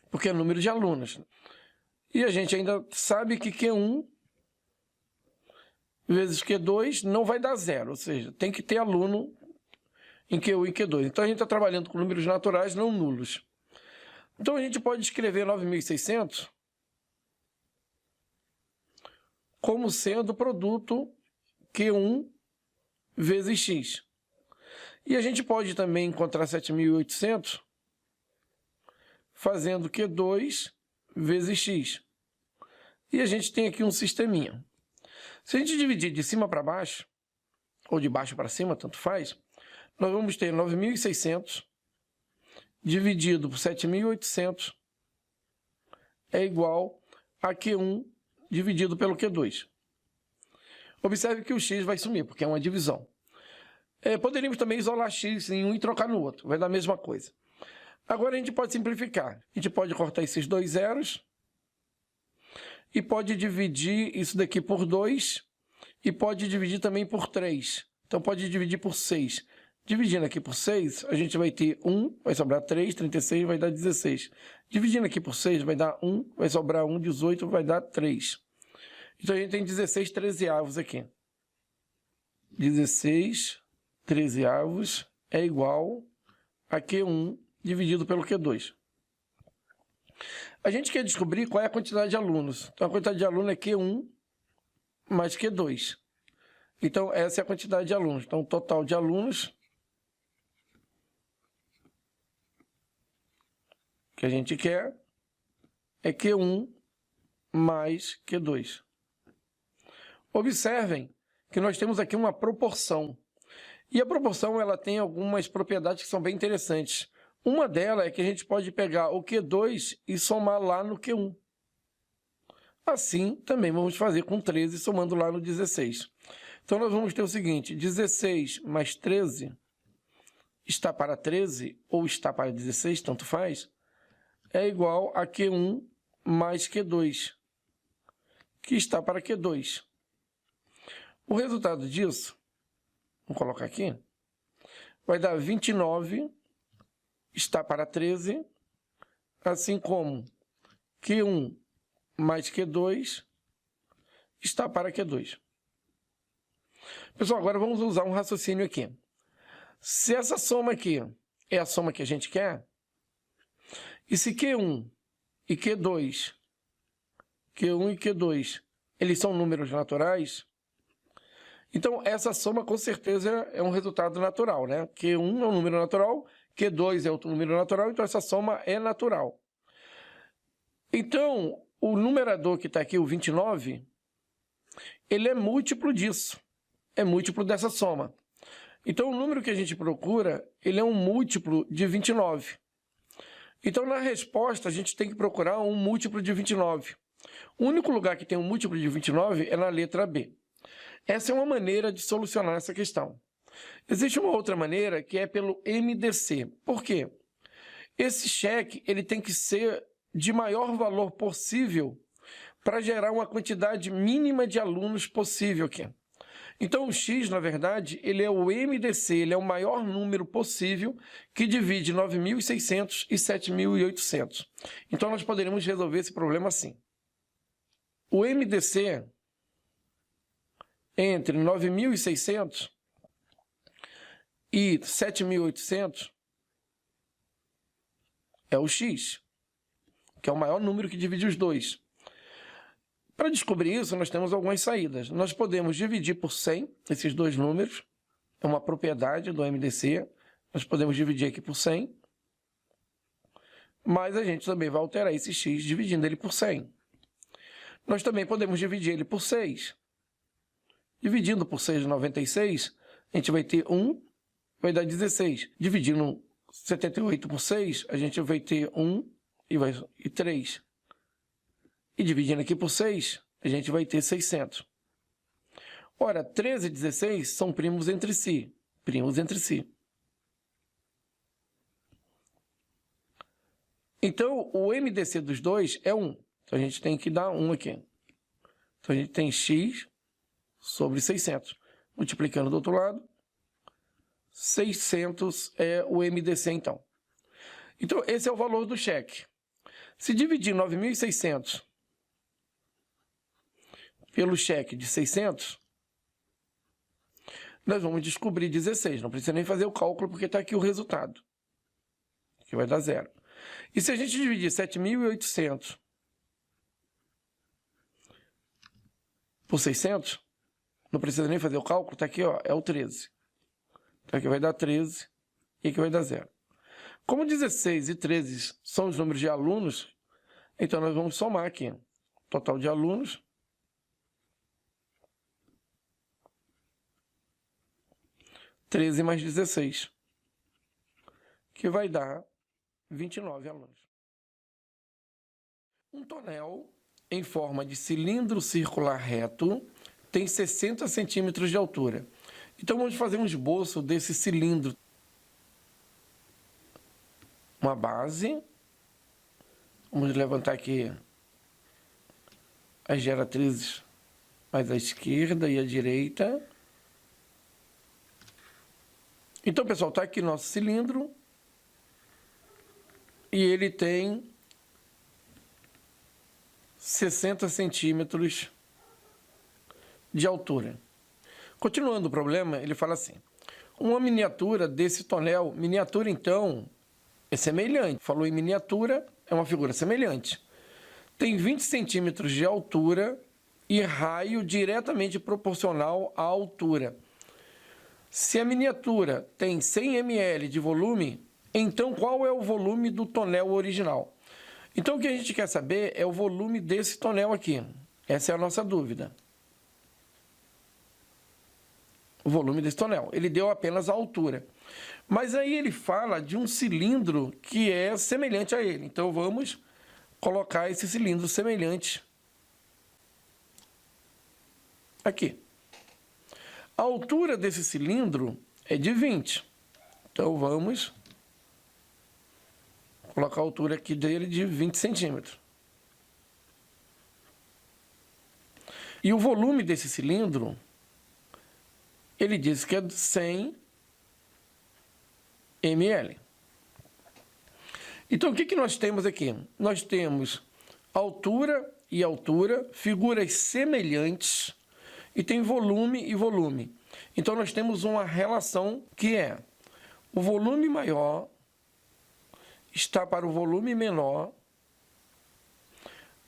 Porque é número de alunos. E a gente ainda sabe que Q1 vezes Q2 não vai dar zero. Ou seja, tem que ter aluno em Q1 e Q2. Então a gente está trabalhando com números naturais, não nulos. Então a gente pode escrever 9.600 como sendo o produto Q1 vezes X. E a gente pode também encontrar 7.800 fazendo Q2 vezes X. E a gente tem aqui um sisteminha. Se a gente dividir de cima para baixo, ou de baixo para cima, tanto faz, nós vamos ter 9.600 dividido por 7.800 é igual a Q1 dividido pelo Q2. Observe que o X vai sumir, porque é uma divisão. Poderíamos também isolar X em um e trocar no outro, vai dar a mesma coisa. Agora a gente pode simplificar. A gente pode cortar esses dois zeros e pode dividir isso daqui por 2 e pode dividir também por 3. Então pode dividir por 6. Dividindo aqui por 6, a gente vai ter 1, vai sobrar 3, 36, vai dar 16. Dividindo aqui por 6, vai dar 1, vai sobrar 1, 18, vai dar 3. Então a gente tem 16 trezeavos aqui. 16 trezeavos é igual a Q1 dividido pelo Q2. A gente quer descobrir qual é a quantidade de alunos. Então a quantidade de alunos é Q1 mais Q2. Então essa é a quantidade de alunos. Então o total de alunos que a gente quer é Q1 mais Q2. Observem que nós temos aqui uma proporção. E a proporção ela tem algumas propriedades que são bem interessantes. Uma delas é que a gente pode pegar o Q2 e somar lá no Q1. Assim, também vamos fazer com 13, somando lá no 16. Então, nós vamos ter o seguinte: 16 mais 13 está para 13, ou está para 16, tanto faz, é igual a Q1 mais Q2, que está para Q2. O resultado disso, vamos colocar aqui, vai dar 29 está para 13, assim como Q1 mais Q2 está para Q2. Pessoal, agora vamos usar um raciocínio aqui. Se essa soma aqui é a soma que a gente quer, e se Q1 e Q2, eles são números naturais, então essa soma com certeza é um resultado natural, né? Q1 é um número natural, Q2 é outro número natural, então essa soma é natural. Então, o numerador que está aqui, o 29, ele é múltiplo disso, é múltiplo dessa soma. Então, o número que a gente procura, ele é um múltiplo de 29. Então, na resposta, a gente tem que procurar um múltiplo de 29. O único lugar que tem um múltiplo de 29 é na letra B. Essa é uma maneira de solucionar essa questão. Existe uma outra maneira que é pelo MDC. Por quê? Esse cheque ele tem que ser de maior valor possível para gerar uma quantidade mínima de alunos possível aqui. Então, o X, na verdade, ele é o MDC, ele é o maior número possível que divide 9.600 e 7.800. Então, nós poderíamos resolver esse problema assim. O MDC entre 9.600 e 7.800 é o X, que é o maior número que divide os dois. Para descobrir isso, nós temos algumas saídas. Nós podemos dividir por 100 esses dois números, é uma propriedade do MDC, nós podemos dividir aqui por 100, mas a gente também vai alterar esse X dividindo ele por 100. Nós também podemos dividir ele por 6. Dividindo por 6 de 96, a gente vai ter 1, vai dar 16. Dividindo 78 por 6, a gente vai ter 1 e 3. E dividindo aqui por 6, a gente vai ter 600. Ora, 13 e 16 são primos entre si. Primos entre si. Então, o MDC dos dois é 1. Então, a gente tem que dar 1 aqui. Então, a gente tem X sobre 600. Multiplicando do outro lado, 600 é o MDC, então. Então, esse é o valor do cheque. Se dividir 9.600 pelo cheque de 600, nós vamos descobrir 16. Não precisa nem fazer o cálculo, porque está aqui o resultado, que vai dar 0. E se a gente dividir 7.800 por 600, não precisa nem fazer o cálculo, está aqui, ó, é o 13. Então aqui vai dar 13 e aqui vai dar 0. Como 16 e 13 são os números de alunos, então nós vamos somar aqui. Total de alunos. (13 mais 16), que vai dar 29 alunos. Um tonel em forma de cilindro circular reto tem 60 centímetros de altura. Então, vamos fazer um esboço desse cilindro. Uma base. Vamos levantar aqui as geratrizes mais à esquerda e à direita. Então, pessoal, está aqui nosso cilindro. E ele tem 60 centímetros de altura. Continuando o problema, ele fala assim: uma miniatura desse tonel, miniatura então é semelhante. Falou em miniatura, é uma figura semelhante. Tem 20 centímetros de altura e raio diretamente proporcional à altura. Se a miniatura tem 100 ml de volume, então qual é o volume do tonel original? Então o que a gente quer saber é o volume desse tonel aqui. Essa é a nossa dúvida. O volume desse tonel. Ele deu apenas a altura. Mas aí ele fala de um cilindro que é semelhante a ele. Então vamos colocar esse cilindro semelhante aqui. A altura desse cilindro é de 20. Então vamos colocar a altura aqui dele de 20 centímetros. E o volume desse cilindro, ele diz que é 100 ml. Então, o que nós temos aqui? Nós temos altura e altura, figuras semelhantes, e tem volume e volume. Então, nós temos uma relação que é o volume maior está para o volume menor,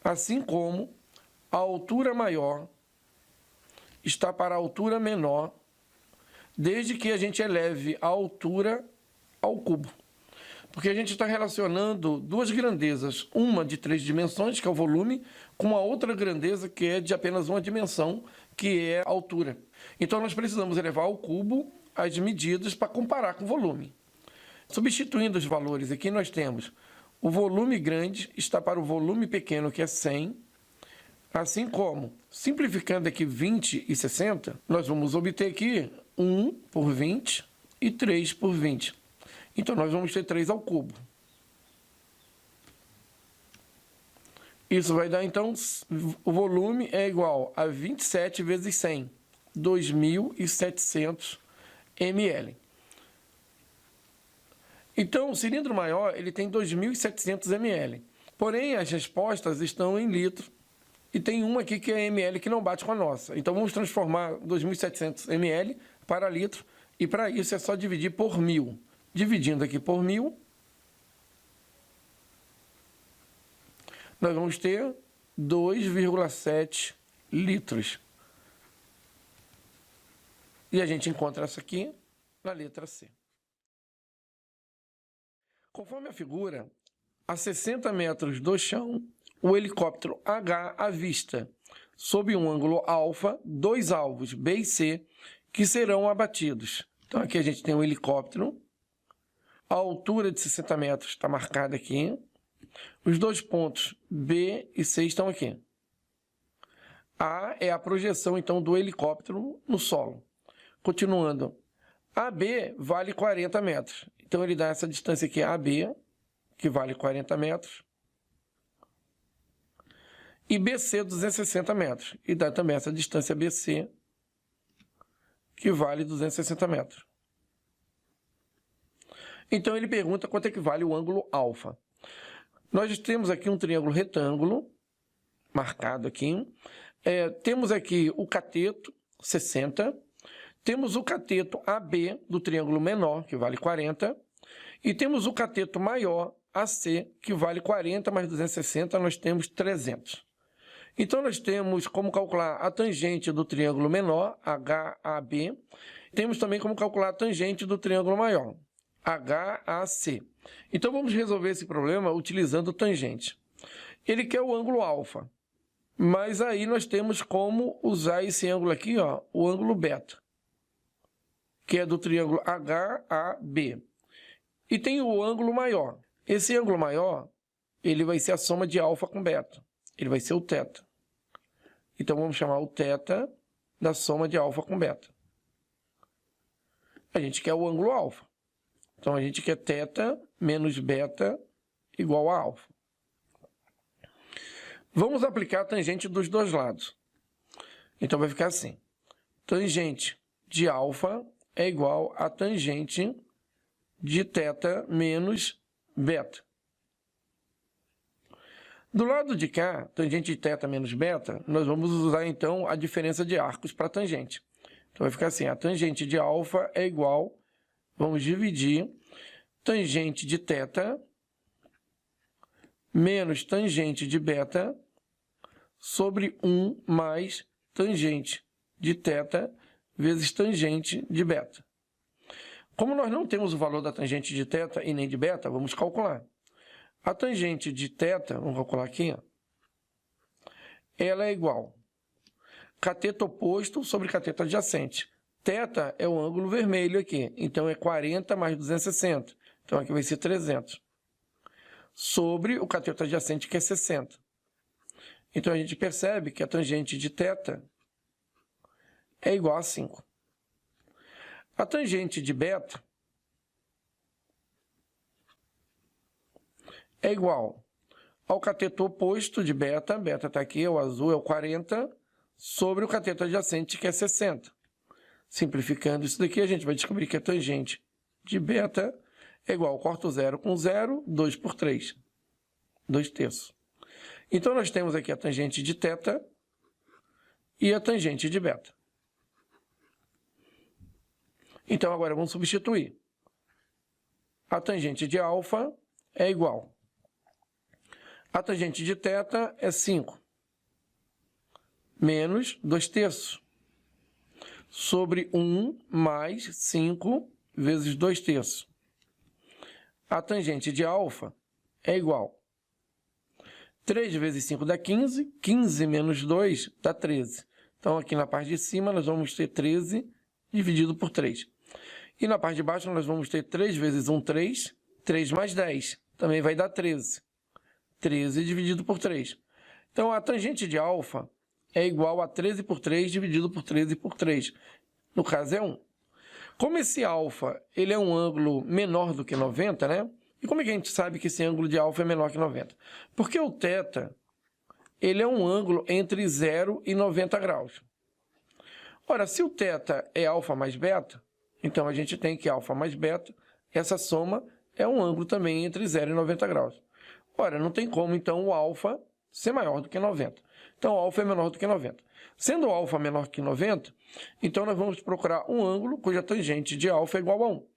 assim como a altura maior está para a altura menor, desde que a gente eleve a altura ao cubo. Porque a gente está relacionando duas grandezas, uma de 3 dimensões, que é o volume, com a outra grandeza, que é de apenas uma dimensão, que é a altura. Então, nós precisamos elevar ao cubo as medidas para comparar com o volume. Substituindo os valores aqui, nós temos o volume grande está para o volume pequeno, que é 100, assim como, simplificando aqui 20 e 60, nós vamos obter aqui 1 por 20 e 3 por 20. Então, nós vamos ter 3 ao cubo. Isso vai dar, então, o volume é igual a 27 vezes 100, 2.700 ml. Então, o cilindro maior ele tem 2.700 ml. Porém, as respostas estão em litro. E tem uma aqui que é ml que não bate com a nossa. Então, vamos transformar 2.700 ml para litro. E para isso é só dividir por 1.000. Dividindo aqui por 1.000, nós vamos ter 2,7 litros. E a gente encontra essa aqui na letra C. Conforme a figura, a 60 metros do chão, o helicóptero H avista, sob um ângulo alfa, 2 alvos B e C, que serão abatidos. Então, aqui a gente tem um helicóptero, a altura de 60 metros está marcada aqui, os 2 pontos B e C estão aqui. A é a projeção, então, do helicóptero no solo. Continuando, AB vale 40 metros. Então, ele dá essa distância aqui, AB, que vale 40 metros. E BC, 260 metros. E dá também essa distância BC, que vale 260 metros. Então, ele pergunta quanto é que vale o ângulo alfa. Nós temos aqui um triângulo retângulo, marcado aqui. Temos aqui o cateto, 60. Temos o cateto AB do triângulo menor, que vale 40. E temos o cateto maior, AC, que vale 40 mais 260, nós temos 300. Então, nós temos como calcular a tangente do triângulo menor, HAB. Temos também como calcular a tangente do triângulo maior, HAC. Então, vamos resolver esse problema utilizando tangente. Ele quer o ângulo alfa, mas aí nós temos como usar esse ângulo aqui, ó, o ângulo beta, que é do triângulo HAB. E tem o ângulo maior. Esse ângulo maior, ele vai ser a soma de alfa com beta. Ele vai ser o θ. Então, vamos chamar o θ da soma de alfa com beta. A gente quer o ângulo alfa. Então, a gente quer θ menos beta igual a alfa. Vamos aplicar a tangente dos dois lados. Então, vai ficar assim. Tangente de alfa é igual a tangente de θ menos beta. Do lado de cá, tangente de θ menos beta, nós vamos usar, então, a diferença de arcos para tangente. Então, vai ficar assim, a tangente de alfa é igual, vamos dividir, tangente de θ menos tangente de beta sobre 1 mais tangente de θ vezes tangente de beta. Como nós não temos o valor da tangente de θ e nem de beta, vamos calcular. A tangente de θ, vamos calcular aqui, ó, ela é igual cateto oposto sobre cateto adjacente. θ é o ângulo vermelho aqui, então é 40 mais 260. Então aqui vai ser 300. Sobre o cateto adjacente, que é 60. Então a gente percebe que a tangente de θ é igual a 5. A tangente de beta é igual ao cateto oposto de beta, beta está aqui, o azul é o 40, sobre o cateto adjacente, que é 60. Simplificando isso daqui, a gente vai descobrir que a tangente de beta é igual, corto 0 com 0, 2 por 3, 2 terços. Então, nós temos aqui a tangente de θ e a tangente de beta. Então, agora vamos substituir. A tangente de alfa é igual. A tangente de θ é 5 menos 2 terços sobre 1 mais 5 vezes 2 terços. A tangente de alfa é igual. 3 vezes 5 dá 15, 15 menos 2 dá 13. Então, aqui na parte de cima, nós vamos ter 13 dividido por 3. E na parte de baixo nós vamos ter 3 vezes 1, 3. 3 mais 10. Também vai dar 13. 13 dividido por 3. Então, a tangente de alfa é igual a 13 por 3 dividido por 13 por 3. No caso, é 1. Como esse alfa ele é um ângulo menor do que 90, né? E como é que a gente sabe que esse ângulo de alfa é menor que 90? Porque o θ ele é um ângulo entre 0 e 90 graus. Ora, se o θ é alfa mais beta, então a gente tem que alfa mais beta, essa soma é um ângulo também entre 0 e 90 graus. Ora, não tem como, então, o alfa ser maior do que 90. Então, o alfa é menor do que 90. Sendo o alfa menor que 90, então nós vamos procurar um ângulo cuja tangente de alfa é igual a 1.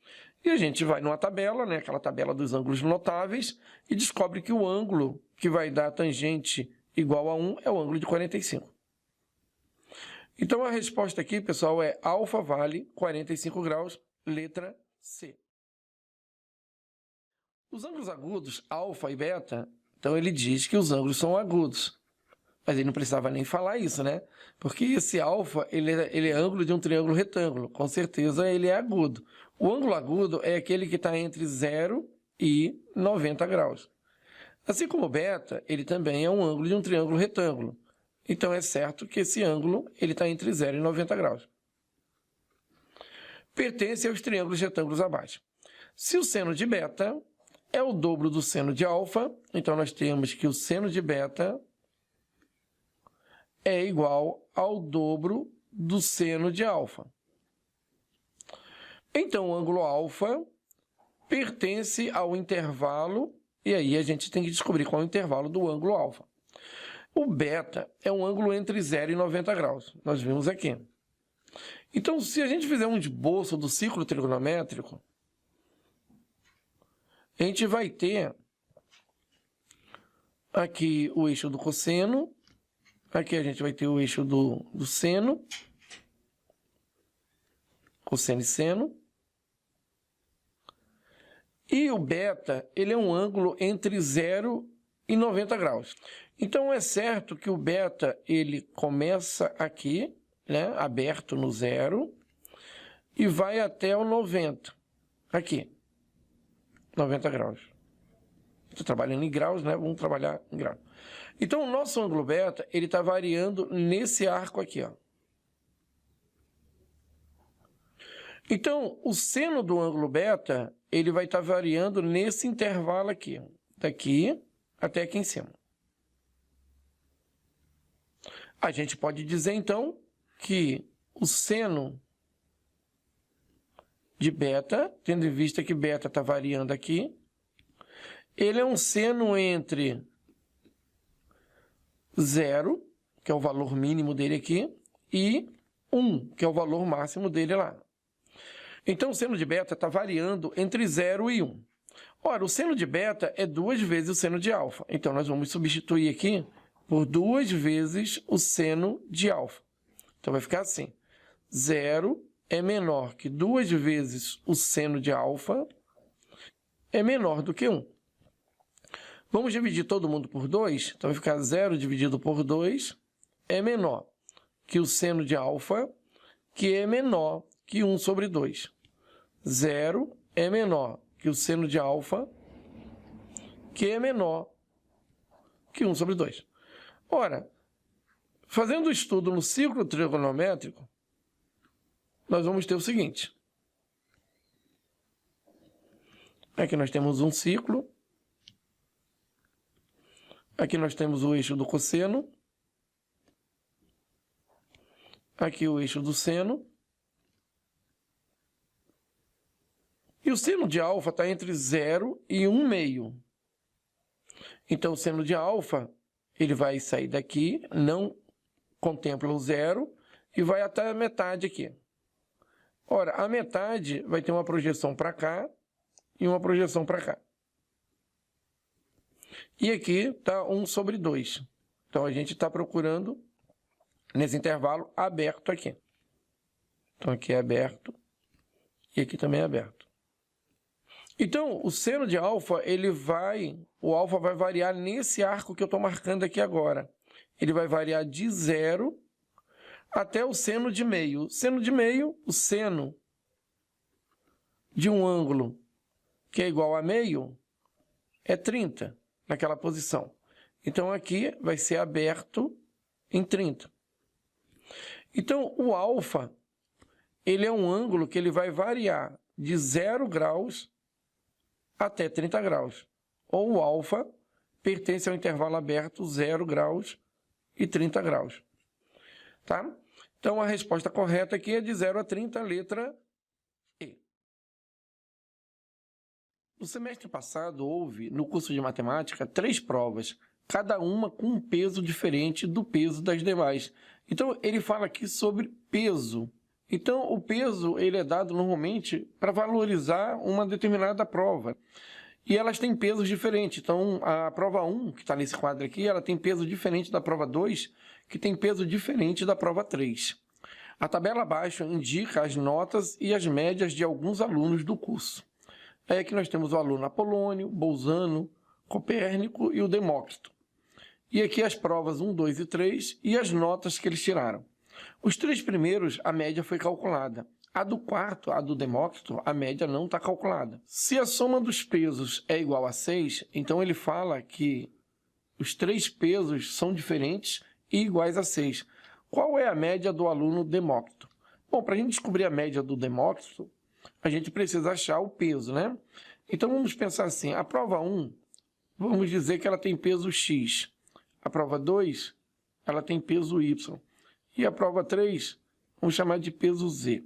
E a gente vai numa tabela, né, aquela tabela dos ângulos notáveis, e descobre que o ângulo que vai dar tangente igual a 1 é o ângulo de 45. Então, a resposta aqui, pessoal, é alfa vale 45 graus, letra C. Os ângulos agudos, alfa e beta, então ele diz que os ângulos são agudos. Mas ele não precisava nem falar isso, né? Porque esse alfa, ele é ângulo de um triângulo retângulo. Com certeza ele é agudo. O ângulo agudo é aquele que está entre 0 e 90 graus. Assim como o beta, ele também é um ângulo de um triângulo retângulo. Então é certo que esse ângulo ele está entre 0 e 90 graus. Pertence aos triângulos retângulos abaixo. Se o seno de beta é o dobro do seno de alfa, então nós temos que o seno de beta é igual ao dobro do seno de alfa. Então, o ângulo alfa pertence ao intervalo, e aí a gente tem que descobrir qual é o intervalo do ângulo alfa. O beta é um ângulo entre 0 e 90 graus, nós vimos aqui. Então, se a gente fizer um esboço do círculo trigonométrico, a gente vai ter aqui o eixo do cosseno, aqui a gente vai ter o eixo do seno, cosseno e seno. E o beta, ele é um ângulo entre 0 e 90 graus. Então, é certo que o beta, ele começa aqui, né, aberto no 0, e vai até o 90, aqui, 90 graus. Estou trabalhando em graus, né? Vamos trabalhar em graus. Então, o nosso ângulo beta, ele está variando nesse arco aqui, ó. Então, o seno do ângulo beta, ele vai estar variando nesse intervalo aqui, daqui até aqui em cima. A gente pode dizer, então, que o seno de beta, tendo em vista que beta está variando aqui, ele é um seno entre 0, que é o valor mínimo dele aqui, e 1, que é o valor máximo dele lá. Então, o seno de beta está variando entre 0 e 1. Ora, o seno de beta é 2 vezes o seno de alfa. Então, nós vamos substituir aqui por 2 vezes o seno de alfa. Então, vai ficar assim. 0 é menor que 2 vezes o seno de alfa, é menor do que 1. Vamos dividir todo mundo por 2. Então, vai ficar 0 dividido por 2 é menor que o seno de alfa, que é menor que 1 sobre 2. 0 é menor que o seno de alfa, que é menor que 1 sobre 2. Ora, fazendo o estudo no círculo trigonométrico, nós vamos ter o seguinte. Aqui nós temos um círculo. Aqui nós temos o eixo do cosseno. Aqui o eixo do seno. E o seno de alfa está entre 0 e 1/2. Então, o seno de alfa, ele vai sair daqui, não contempla o 0, e vai até a metade aqui. Ora, a metade vai ter uma projeção para cá e uma projeção para cá. E aqui está 1 sobre 2. Então, a gente está procurando, nesse intervalo, aberto aqui. Então, aqui é aberto e aqui também é aberto. Então, o seno de alfa, o alfa vai variar nesse arco que eu estou marcando aqui agora. Ele vai variar de 0 até o seno de meio. Seno de meio, o seno de um ângulo que é igual a meio é 30 naquela posição. Então, aqui vai ser aberto em 30. Então, o alfa, ele é um ângulo que ele vai variar de 0 graus até 30 graus. Ou o alfa pertence ao intervalo aberto 0 graus e 30 graus. Tá? Então, a resposta correta aqui é de 0 a 30, letra E. No semestre passado, houve, no curso de matemática, 3 provas, cada uma com um peso diferente do peso das demais. Então, ele fala aqui sobre peso. Então, o peso ele é dado normalmente para valorizar uma determinada prova. E elas têm pesos diferentes. Então, a prova 1, que está nesse quadro aqui, ela tem peso diferente da prova 2, que tem peso diferente da prova 3. A tabela abaixo indica as notas e as médias de alguns alunos do curso. Aí aqui nós temos o aluno Apolônio, Bolzano, Copérnico e o Demócrito. E aqui as provas 1, 2 e 3 e as notas que eles tiraram. Os 3 primeiros, a média foi calculada. A do quarto, a do Demócrito, a média não está calculada. Se a soma dos pesos é igual a 6, então ele fala que os 3 pesos são diferentes e iguais a 6. Qual é a média do aluno Demócrito? Bom, para a gente descobrir a média do Demócrito, a gente precisa achar o peso, né? Então vamos pensar assim, a prova 1, vamos dizer que ela tem peso X. A prova 2, ela tem peso Y. E a prova 3, vamos chamar de peso Z.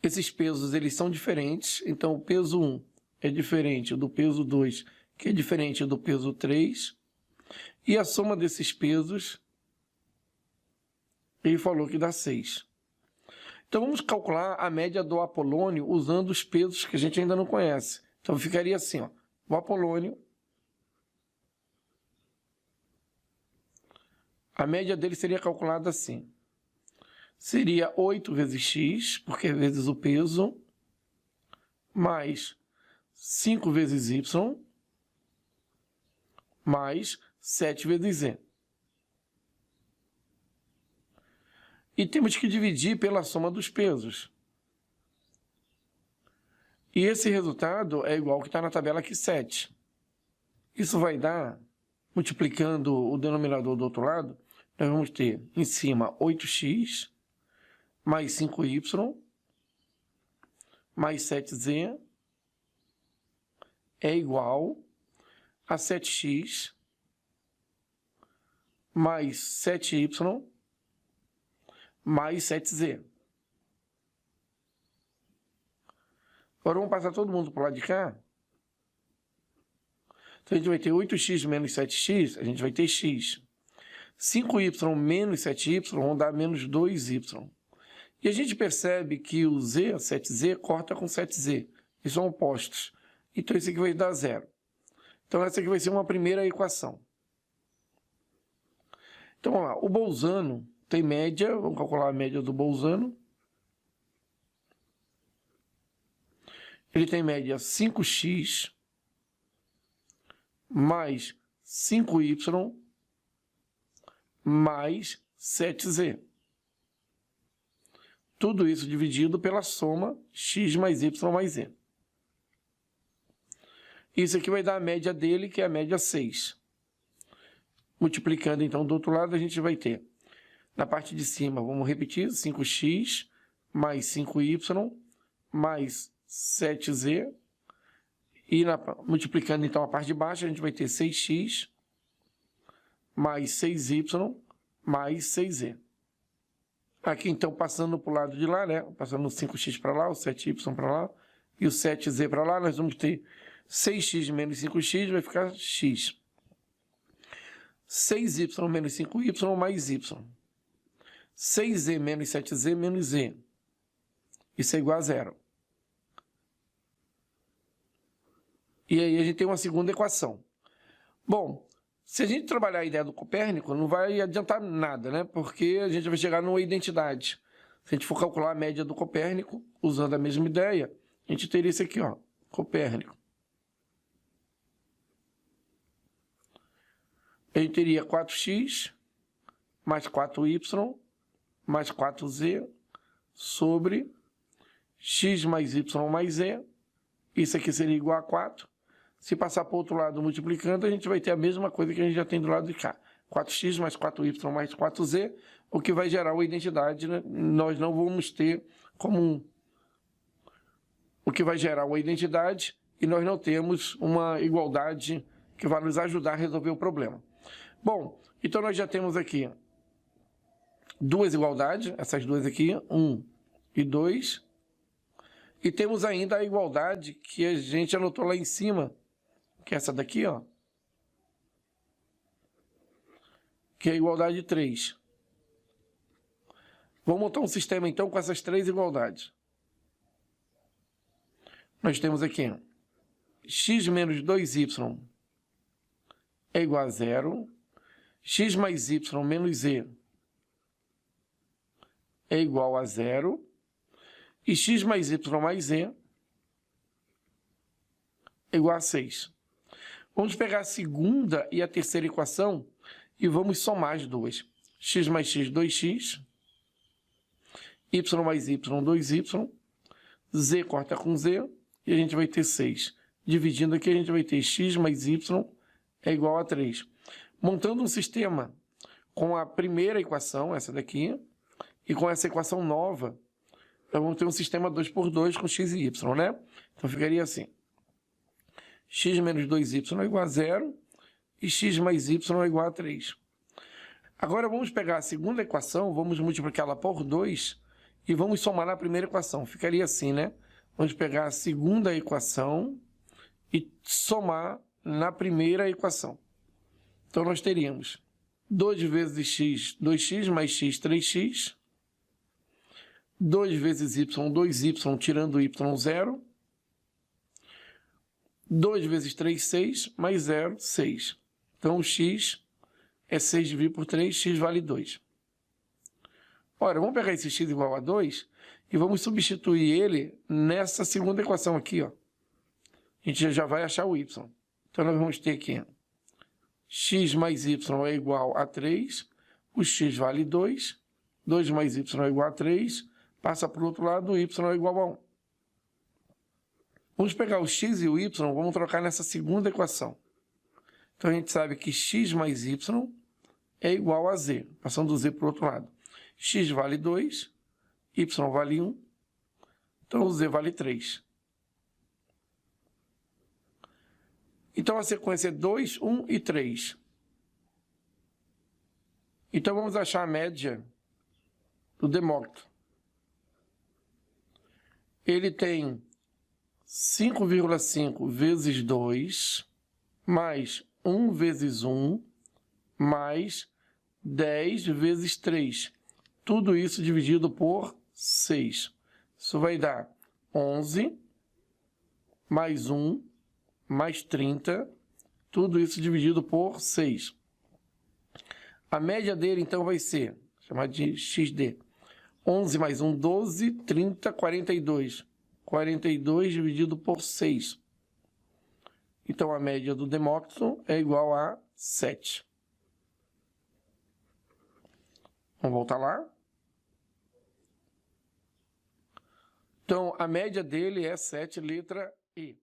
Esses pesos, eles são diferentes, então o peso 1 é diferente do peso 2, que é diferente do peso 3, e a soma desses pesos, ele falou que dá 6. Então vamos calcular a média do Apolônio usando os pesos que a gente ainda não conhece. Então ficaria assim, ó, o Apolônio, a média dele seria calculada assim. Seria 8 vezes x, porque é vezes o peso, mais 5 vezes y, mais 7 vezes z. E temos que dividir pela soma dos pesos. E esse resultado é igual ao que está na tabela aqui, 7. Isso vai dar, multiplicando o denominador do outro lado, nós vamos ter em cima 8x, mais 5y, mais 7z, é igual a 7x, mais 7y, mais 7z. Agora vamos passar todo mundo para o lado de cá. Então a gente vai ter 8x menos 7x, a gente vai ter x. 5y menos 7y vão dar menos 2y. E a gente percebe que o z, 7z, corta com 7z. Eles são opostos. Então esse aqui vai dar 0. Então essa aqui vai ser uma primeira equação. Então vamos lá, o Bolzano tem média, vamos calcular a média do Bolzano. Ele tem média 5x mais 5y mais 7z. Tudo isso dividido pela soma x mais y mais z. Isso aqui vai dar a média dele, que é a média 6. Multiplicando, então, do outro lado, a gente vai ter, na parte de cima, vamos repetir, 5x mais 5y mais 7z. E multiplicando, então, a parte de baixo, a gente vai ter 6x mais 6y mais 6z. Aqui, então, passando para o lado de lá, né? Passando o 5x para lá, o 7y para lá e o 7z para lá, nós vamos ter 6x menos 5x, vai ficar x. 6y menos 5y mais y. 6z menos 7z menos z. Isso é igual a 0. E aí a gente tem uma segunda equação. Bom, se a gente trabalhar a ideia do Copérnico, não vai adiantar nada, né? Porque a gente vai chegar numa identidade. Se a gente for calcular a média do Copérnico, usando a mesma ideia, a gente teria isso aqui, ó, Copérnico. A gente teria 4x mais 4y mais 4z sobre x mais y mais z. Isso aqui seria igual a 4. Se passar para o outro lado multiplicando, a gente vai ter a mesma coisa que a gente já tem do lado de cá. 4x mais 4y mais 4z, o que vai gerar uma identidade, né? Nós não vamos ter como 1. O que vai gerar uma identidade e nós não temos uma igualdade que vai nos ajudar a resolver o problema. Bom, então nós já temos aqui duas igualdades, essas duas aqui, 1 e 2. E temos ainda a igualdade que a gente anotou lá em cima, que é essa daqui, ó. Que é a igualdade 3. Vamos montar um sistema, então, com essas três igualdades. Nós temos aqui, x menos 2y é igual a 0. X mais y menos z é igual a 0. E x mais y mais z é igual a 6. Vamos pegar a segunda e a terceira equação e vamos somar as duas. X mais x, 2x. Y mais y, 2y. Z corta com z. E a gente vai ter 6. Dividindo aqui, a gente vai ter x mais y é igual a 3. Montando um sistema com a primeira equação, essa daqui, e com essa equação nova, nós vamos ter um sistema 2 por 2 com x e y, né? Então ficaria assim. X menos 2y é igual a 0 e x mais y é igual a 3. Agora vamos pegar a segunda equação, vamos multiplicá-la por 2 e vamos somar na primeira equação. Ficaria assim, né? Vamos pegar a segunda equação e somar na primeira equação. Então nós teríamos 2 vezes x, 2x, mais x, 3x. 2 vezes y, 2y, tirando y, 0. 2 vezes 3, 6, mais 0, 6. Então, o x é 6 dividido por 3, x vale 2. Ora, vamos pegar esse x igual a 2 e vamos substituir ele nessa segunda equação aqui, ó. A gente já vai achar o y. Então, nós vamos ter aqui x mais y é igual a 3, o x vale 2, 2 mais y é igual a 3, passa para o outro lado, o y é igual a 1. Vamos pegar o x e o y, vamos trocar nessa segunda equação. Então, a gente sabe que x mais y é igual a z, passando o z para o outro lado. X vale 2, y vale 1, então o z vale 3. Então, a sequência é 2, 1 e 3. Então, vamos achar a média do Demócrito. Ele tem 5,5 vezes 2, mais 1 vezes 1, mais 10 vezes 3. Tudo isso dividido por 6. Isso vai dar 11, mais 1, mais 30. Tudo isso dividido por 6. A média dele, então, vai ser, chamada de XD. 11 mais 1, 12, 30, 42. 42 dividido por 6. Então, a média do Demócrito é igual a 7. Vamos voltar lá. Então, a média dele é 7, letra E.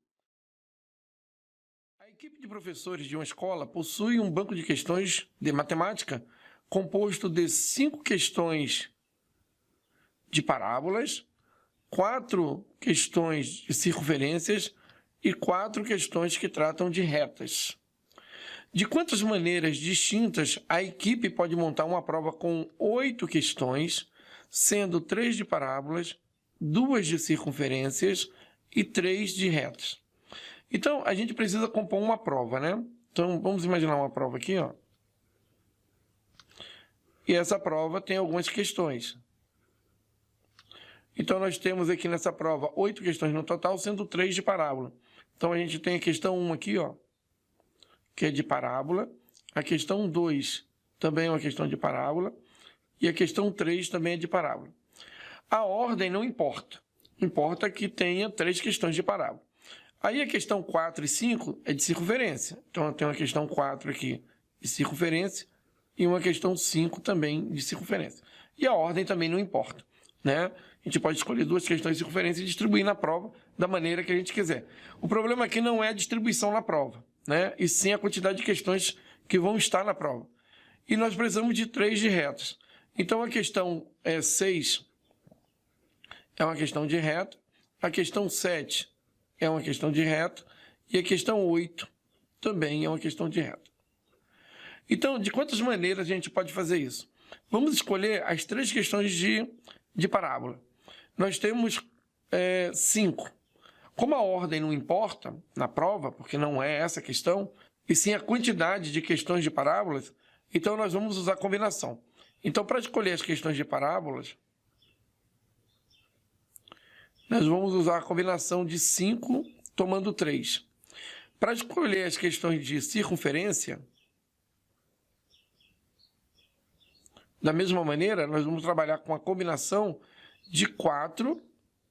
A equipe de professores de uma escola possui um banco de questões de matemática composto de 5 questões de parábolas, 4 questões de circunferências e 4 questões que tratam de retas. De quantas maneiras distintas a equipe pode montar uma prova com 8 questões, sendo 3 de parábolas, 2 de circunferências e 3 de retas? Então, a gente precisa compor uma prova, né? Então, vamos imaginar uma prova aqui, ó. E essa prova tem algumas questões. Então, nós temos aqui nessa prova 8 questões no total, sendo 3 de parábola. Então, a gente tem a questão 1 aqui, ó, que é de parábola. A questão 2 também é uma questão de parábola. E a questão 3 também é de parábola. A ordem não importa. Importa que tenha 3 questões de parábola. Aí a questão 4 e 5 é de circunferência. Então, eu tenho uma questão 4 aqui de circunferência e uma questão 5 também de circunferência. E a ordem também não importa. né? A gente pode escolher 2 questões de circunferência e distribuir na prova da maneira que a gente quiser. O problema aqui não é a distribuição na prova, né? E sim a quantidade de questões que vão estar na prova. E nós precisamos de 3 de retas. Então, a questão 6 é uma questão de reta, a questão 7 é uma questão de reta e a questão 8 também é uma questão de reta. Então, de quantas maneiras a gente pode fazer isso? Vamos escolher as 3 questões de parábola. Nós temos 5. Como a ordem não importa na prova, porque não é essa a questão, e sim a quantidade de questões de parábolas, então nós vamos usar combinação. Então, para escolher as questões de parábolas, nós vamos usar a combinação de 5 tomando 3. Para escolher as questões de circunferência, da mesma maneira, nós vamos trabalhar com a combinação de 4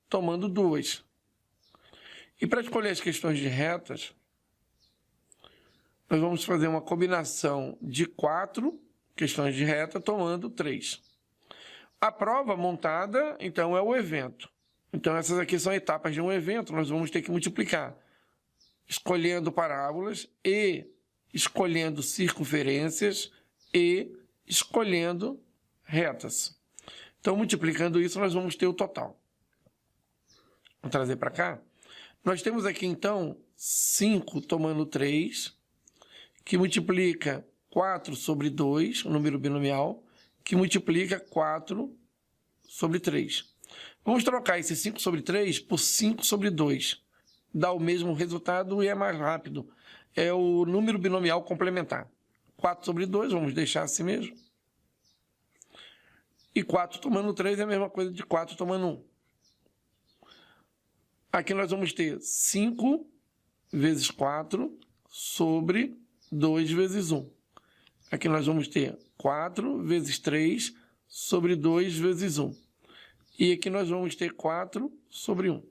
tomando 2. E para escolher as questões de retas, nós vamos fazer uma combinação de 4 questões de reta tomando 3. A prova montada, então, é o evento. Então, essas aqui são etapas de um evento, nós vamos ter que multiplicar, escolhendo parábolas e escolhendo circunferências e escolhendo retas. Então, multiplicando isso, nós vamos ter o total. Vou trazer para cá. Nós temos aqui, então, 5 tomando 3, que multiplica 4 sobre 2, o número binomial, que multiplica 4 sobre 3. Vamos trocar esse 5 sobre 3 por 5 sobre 2. Dá o mesmo resultado e é mais rápido. É o número binomial complementar. 4 sobre 2, vamos deixar assim mesmo. E 4 tomando 3 é a mesma coisa de 4 tomando 1. Aqui nós vamos ter 5 vezes 4 sobre 2 vezes 1. Aqui nós vamos ter 4 vezes 3 sobre 2 vezes 1. E aqui nós vamos ter 4 sobre 1.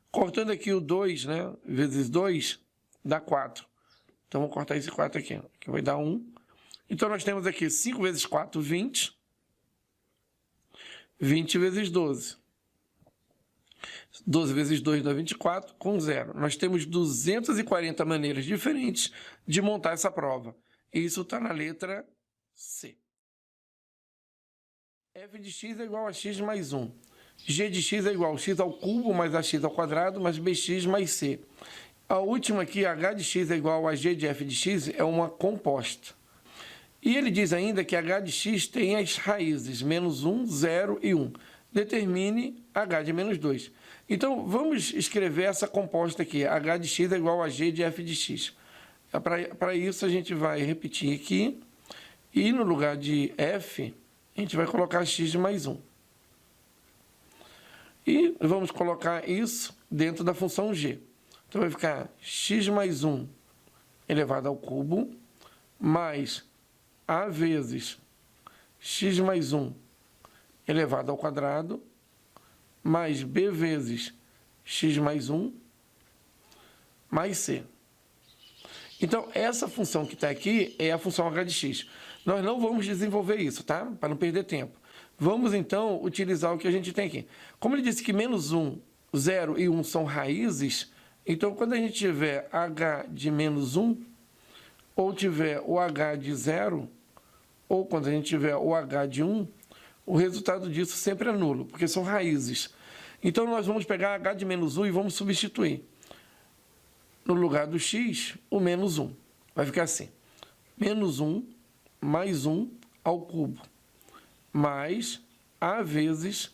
Cortando aqui o 2, né, vezes 2, dá 4. Então, vamos cortar esse 4 aqui, que vai dar 1. Então, nós temos aqui 5 vezes 4, 20. 20 vezes 12. 12 vezes 2 dá 24, com 0. Nós temos 240 maneiras diferentes de montar essa prova. E isso está na letra C. F de x é igual a x mais 1. G de x é igual a x ao cubo mais ax ao quadrado mais bx mais c. A última aqui, h de x é igual a g de f de x, é uma composta. E ele diz ainda que h de x tem as raízes menos 1, 0 e 1. Determine h de menos 2. Então, vamos escrever essa composta aqui. H de x é igual a g de f de x. Para isso, a gente vai repetir aqui. E no lugar de f, a gente vai colocar x mais 1. E vamos colocar isso dentro da função g. Então, vai ficar x mais 1 elevado ao cubo, mais a vezes x mais 1 elevado ao quadrado, mais b vezes x mais 1, mais c. Então, essa função que está aqui é a função h de x. Nós não vamos desenvolver isso, tá? Para não perder tempo. Vamos, então, utilizar o que a gente tem aqui. Como ele disse que menos 1, 0 e 1 são raízes, então, quando a gente tiver h de menos 1, ou tiver o h de 0, ou quando a gente tiver o h de 1, o resultado disso sempre é nulo, porque são raízes. Então, nós vamos pegar h de menos 1 e vamos substituir. No lugar do x, o menos 1. Vai ficar assim. Menos 1 mais 1 ao cubo. Mais a vezes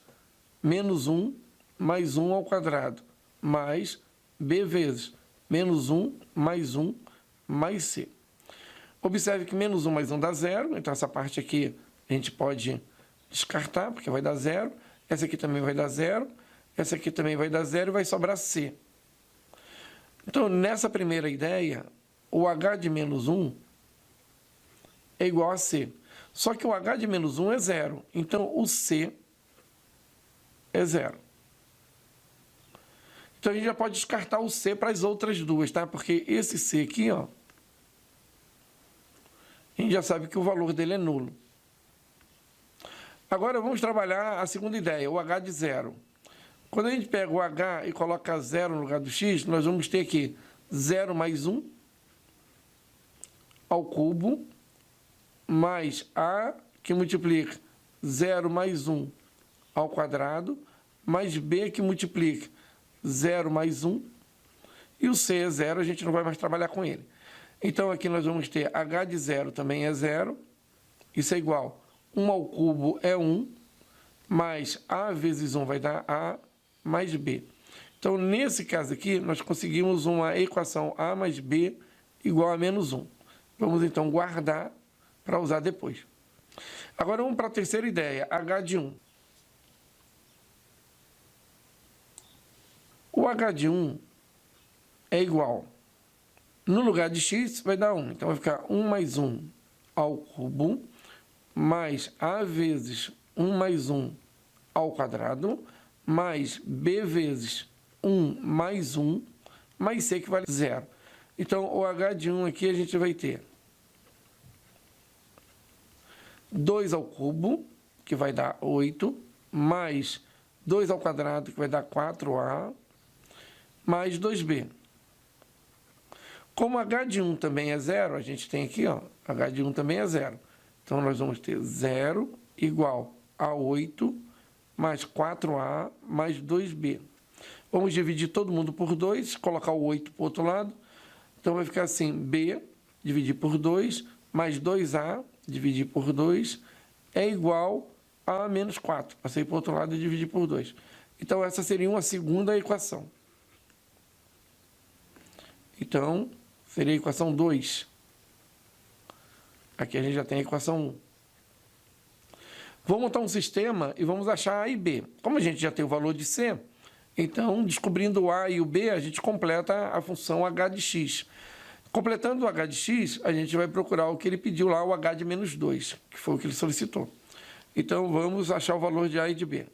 menos 1 mais 1 ao quadrado. Mais b vezes menos 1 mais 1 mais c. Observe que menos 1 mais 1 dá 0. Então, essa parte aqui a gente pode descartar, porque vai dar 0. Essa aqui também vai dar 0. Essa aqui também vai dar 0 e vai sobrar c. Então, nessa primeira ideia, o h de menos 1 é igual a c. Só que o h de menos 1 é 0. Então, o c é 0. Então, a gente já pode descartar o c para as outras duas, tá? Porque esse c aqui, ó, a gente já sabe que o valor dele é nulo. Agora vamos trabalhar a segunda ideia, o h de zero. Quando a gente pega o h e coloca zero no lugar do x, nós vamos ter aqui 0 mais 1 ao cubo, mais a, que multiplica 0 mais 1 ao quadrado, mais b, que multiplica 0 mais 1, e o c é 0, a gente não vai mais trabalhar com ele. Então, aqui nós vamos ter h de 0 também é 0, isso é igual, 1 ao cubo é 1, mais a vezes 1 vai dar a, mais b. Então, nesse caso aqui, nós conseguimos uma equação a mais b igual a menos 1. Vamos, então, guardar para usar depois. Agora, vamos para a terceira ideia, h de 1. O h de 1 é igual, no lugar de x, vai dar 1. Então, vai ficar 1 mais 1 ao cubo, mais a vezes 1 mais 1 ao quadrado, mais b vezes 1 mais 1, mais c, que vale 0. Então, o h de 1 aqui a gente vai ter 2 ao cubo, que vai dar 8, mais 2 ao quadrado, que vai dar 4a, mais 2b. Como h de 1 também é 0, a gente tem aqui, ó, h de 1 também é 0. Então, nós vamos ter 0 igual a 8, mais 4a, mais 2b. Vamos dividir todo mundo por 2, colocar o 8 para o outro lado. Então, vai ficar assim, b, dividir por 2, mais 2a, dividir por 2, é igual a menos 4. Passei para o outro lado e dividi por 2. Então, essa seria uma segunda equação. Então, seria a equação 2. Aqui a gente já tem a equação 1. Vamos montar um sistema e vamos achar a e b. Como a gente já tem o valor de c, então, descobrindo o a e o b, a gente completa a função h de x. Completando o h de x, a gente vai procurar o que ele pediu lá, o h de menos 2, que foi o que ele solicitou. Então, vamos achar o valor de a e de b.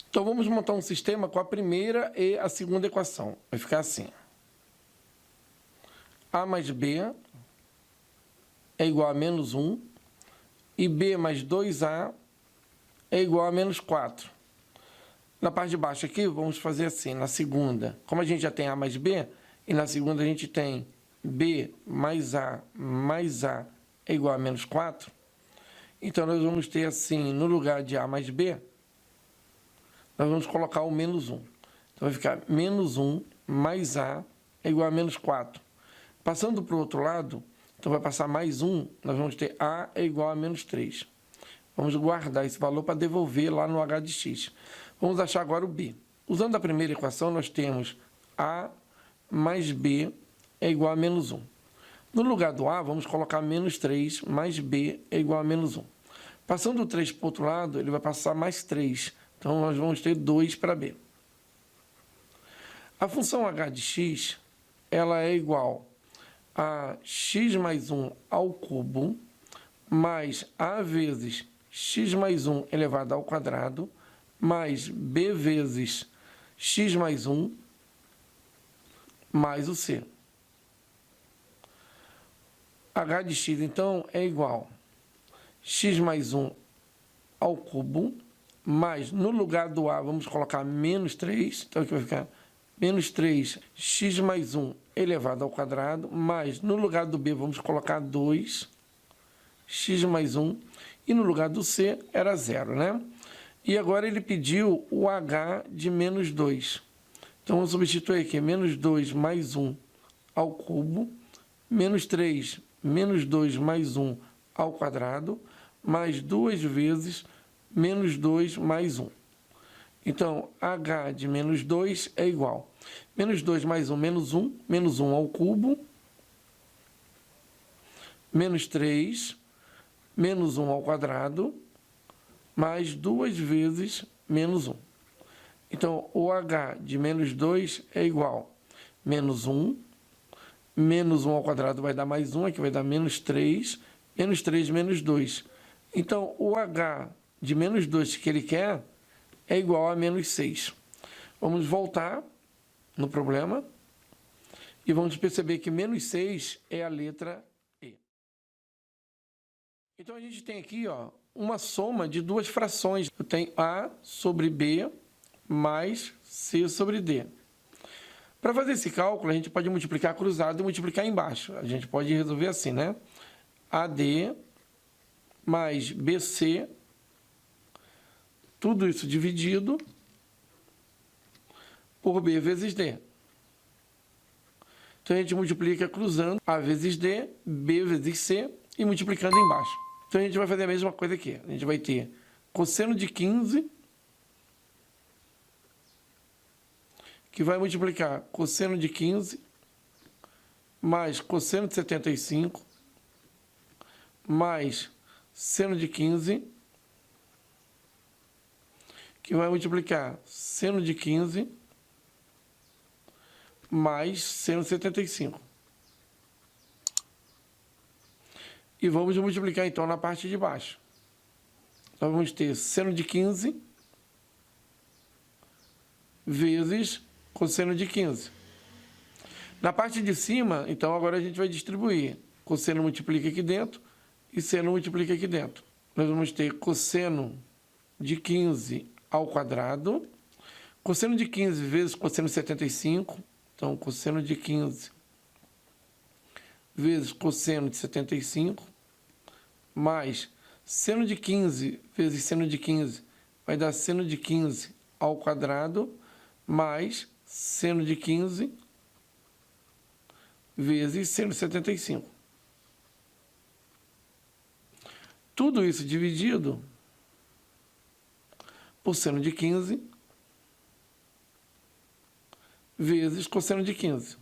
Então, vamos montar um sistema com a primeira e a segunda equação. Vai ficar assim. A mais b é igual a menos 1, e b mais 2a é igual a menos 4. Na parte de baixo aqui, vamos fazer assim, na segunda. Como a gente já tem a mais b, e na segunda a gente tem b mais a é igual a menos 4, então nós vamos ter assim, no lugar de a mais b, nós vamos colocar o menos 1. Então, vai ficar menos 1 mais a é igual a menos 4. Passando para o outro lado, então vai passar mais 1, nós vamos ter a é igual a menos 3. Vamos guardar esse valor para devolver lá no h de x. Vamos achar agora o b. Usando a primeira equação, nós temos a mais b é igual a menos 1. No lugar do a, vamos colocar menos 3 mais b é igual a menos 1. Passando o 3 para o outro lado, ele vai passar mais 3. Então, nós vamos ter 2 para b. A função h de x, ela é igual a x mais 1 ao cubo, mais a vezes x mais 1 elevado ao quadrado, mais b vezes x mais 1, mais o c. H de x, então, é igual a x mais 1 ao cubo, mais, no lugar do a, vamos colocar menos 3, então aqui vai ficar menos 3, x mais 1 elevado ao quadrado, mais, no lugar do b, vamos colocar 2, x mais 1, e no lugar do c era 0, né? E agora ele pediu o h de menos 2. Então, vamos substituir aqui, menos 2 mais 1 ao cubo, menos 3, menos 2 mais 1 ao quadrado, mais 2 vezes menos 2 mais 1. Então, h de menos 2 é igual. Menos 2 mais 1, menos 1 ao cubo, menos 3, menos 1 ao quadrado, mais 2 vezes menos 1. Então, o h de menos 2 é igual a menos 1 ao quadrado vai dar mais 1, aqui vai dar menos 3 menos 2. Então, o h de menos 2 que ele quer é igual a menos 6. Vamos voltar no problema e vamos perceber que menos 6 é a letra E. Então, a gente tem aqui, ó, uma soma de duas frações. Eu tenho A sobre B mais C sobre D. Para fazer esse cálculo, a gente pode multiplicar cruzado e multiplicar embaixo. A gente pode resolver assim, né? AD mais BC, tudo isso dividido por B vezes D. Então, a gente multiplica cruzando A vezes D, B vezes C e multiplicando embaixo. Então, a gente vai fazer a mesma coisa aqui. A gente vai ter cosseno de 15, que vai multiplicar cosseno de 15 mais cosseno de 75 mais seno de 15, que vai multiplicar seno de 15 mais seno de 75. E vamos multiplicar, então, na parte de baixo. Nós vamos ter seno de 15 vezes cosseno de 15. Na parte de cima, então, agora a gente vai distribuir. Cosseno multiplica aqui dentro e seno multiplica aqui dentro. Nós vamos ter cosseno de 15 ao quadrado. Cosseno de 15 vezes cosseno de 75. Então, cosseno de 15 vezes cosseno de 75, mais seno de 15 vezes seno de 15, vai dar seno de 15 ao quadrado, mais seno de 15 vezes seno de 75. Tudo isso dividido por seno de 15 vezes cosseno de 15.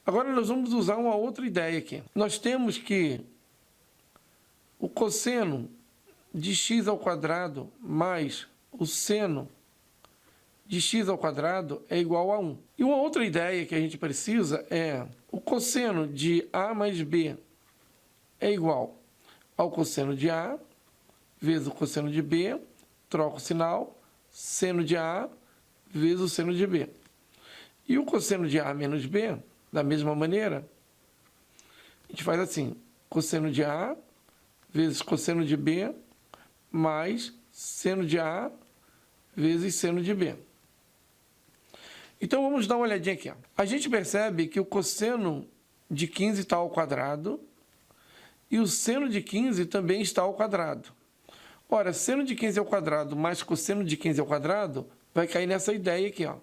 Agora nós vamos usar uma outra ideia aqui. Nós temos que o cosseno de x ao quadrado mais o seno de x ao quadrado é igual a 1. E uma outra ideia que a gente precisa é o cosseno de a mais b é igual ao cosseno de a vezes o cosseno de b, troca o sinal, seno de a vezes o seno de b. E o cosseno de a menos b, da mesma maneira, a gente faz assim, cosseno de a vezes cosseno de b mais seno de a vezes seno de b. Então, vamos dar uma olhadinha aqui. A gente percebe que o cosseno de 15 está ao quadrado e o seno de 15 também está ao quadrado. Ora, seno de 15 ao quadrado mais cosseno de 15 ao quadrado vai cair nessa ideia aqui, ó.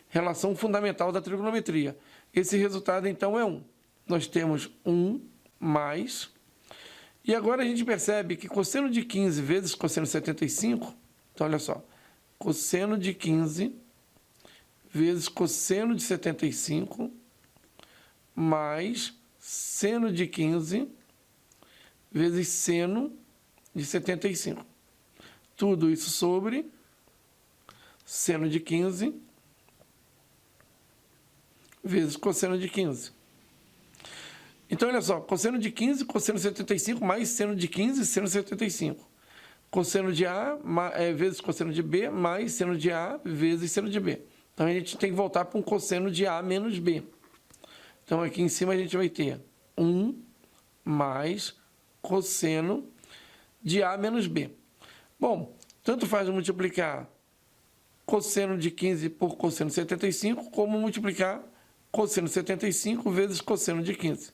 Relação fundamental da trigonometria. Esse resultado, então, é 1. Nós temos 1 mais... E agora a gente percebe que cosseno de 15 vezes cosseno de 75... Então, olha só. Cosseno de 15 vezes cosseno de 75 mais seno de 15 vezes seno de 75. Tudo isso sobre seno de 15 vezes cosseno de 15. Então, olha só, cosseno de 15, cosseno de 75, mais seno de 15, seno de 75. Cosseno de A vezes cosseno de B, mais seno de A vezes seno de B. Então, a gente tem que voltar para um cosseno de A menos B. Então, aqui em cima a gente vai ter 1 mais cosseno de A menos B. Bom, tanto faz multiplicar cosseno de 15 por cosseno de 75, como multiplicar cosseno de 75 vezes cosseno de 15.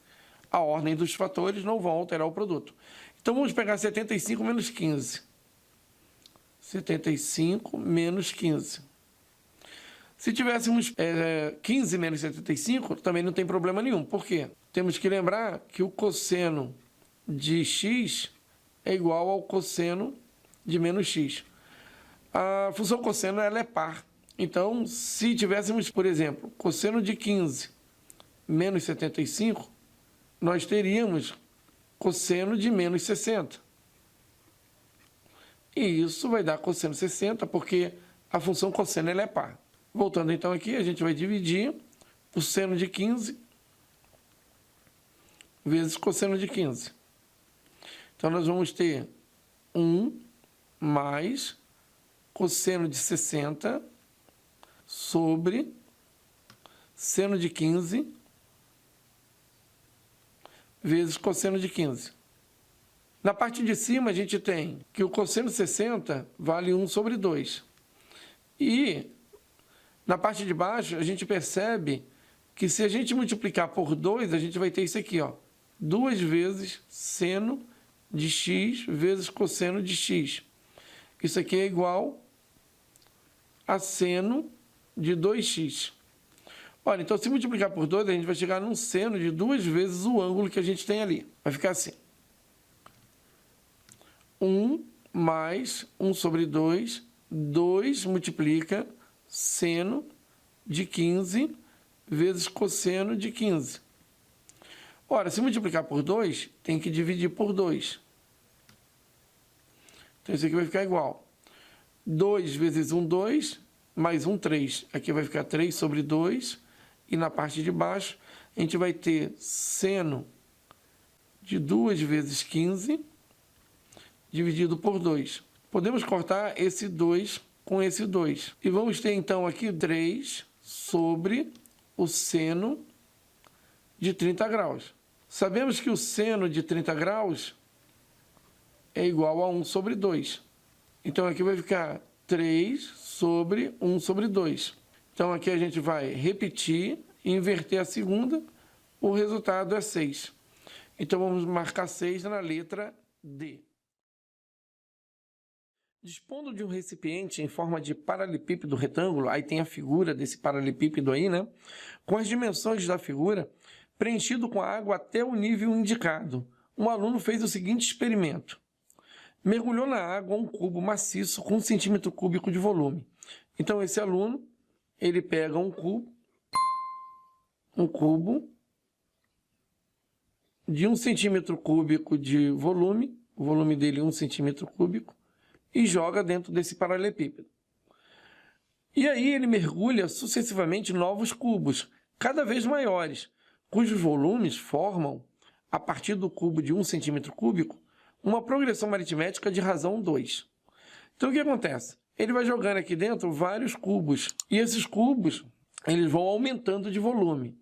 A ordem dos fatores não vão alterar o produto. Então, vamos pegar 75 menos 15. 75 menos 15. Se tivéssemos 15 menos 75, também não tem problema nenhum. Por quê? Temos que lembrar que o cosseno de x é igual ao cosseno de menos x. A função cosseno ela é par. Então, se tivéssemos, por exemplo, cosseno de 15 menos 75, nós teríamos cosseno de menos 60. E isso vai dar cosseno de 60, porque a função cosseno ela é par. Voltando então aqui, a gente vai dividir o seno de 15 vezes cosseno de 15. Então, nós vamos ter 1 mais cosseno de 60 sobre seno de 15 vezes cosseno de 15. Na parte de cima, a gente tem que o cosseno 60 vale 1 sobre 2. E na parte de baixo, a gente percebe que se a gente multiplicar por 2, a gente vai ter isso aqui, ó, 2 vezes seno de x vezes cosseno de x. Isso aqui é igual a seno de 2x. Olha, então se multiplicar por 2, a gente vai chegar num seno de 2 vezes o ângulo que a gente tem ali. Vai ficar assim. 1 mais 1 sobre 2, 2 multiplica seno de 15 vezes cosseno de 15. Ora, se multiplicar por 2, tem que dividir por 2. Então, isso aqui vai ficar igual. 2 vezes 1, 2, mais 1, 3. Aqui vai ficar 3 sobre 2. E na parte de baixo, a gente vai ter seno de 2 vezes 15, dividido por 2. Podemos cortar esse 2 com esse 2. E vamos ter, então, aqui 3 sobre o seno de 30 graus. Sabemos que o seno de 30 graus é igual a 1 sobre 2. Então, aqui vai ficar 3 sobre 1 sobre 2. Então, aqui a gente vai repetir e inverter a segunda. O resultado é 6. Então, vamos marcar 6 na letra D. Dispondo de um recipiente em forma de paralelepípedo retângulo, aí tem a figura desse paralelepípedo aí, né? Com as dimensões da figura, preenchido com água até o nível indicado, um aluno fez o seguinte experimento. Mergulhou na água um cubo maciço com 1 centímetro cúbico de volume. Então, esse aluno, ele pega um cubo de 1 centímetro cúbico de volume, o volume dele é 1 centímetro cúbico, e joga dentro desse paralelepípedo. E aí ele mergulha sucessivamente novos cubos, cada vez maiores, cujos volumes formam, a partir do cubo de 1 centímetro cúbico, uma progressão aritmética de razão 2. Então, o que acontece? Ele vai jogando aqui dentro vários cubos, e esses cubos eles vão aumentando de volume,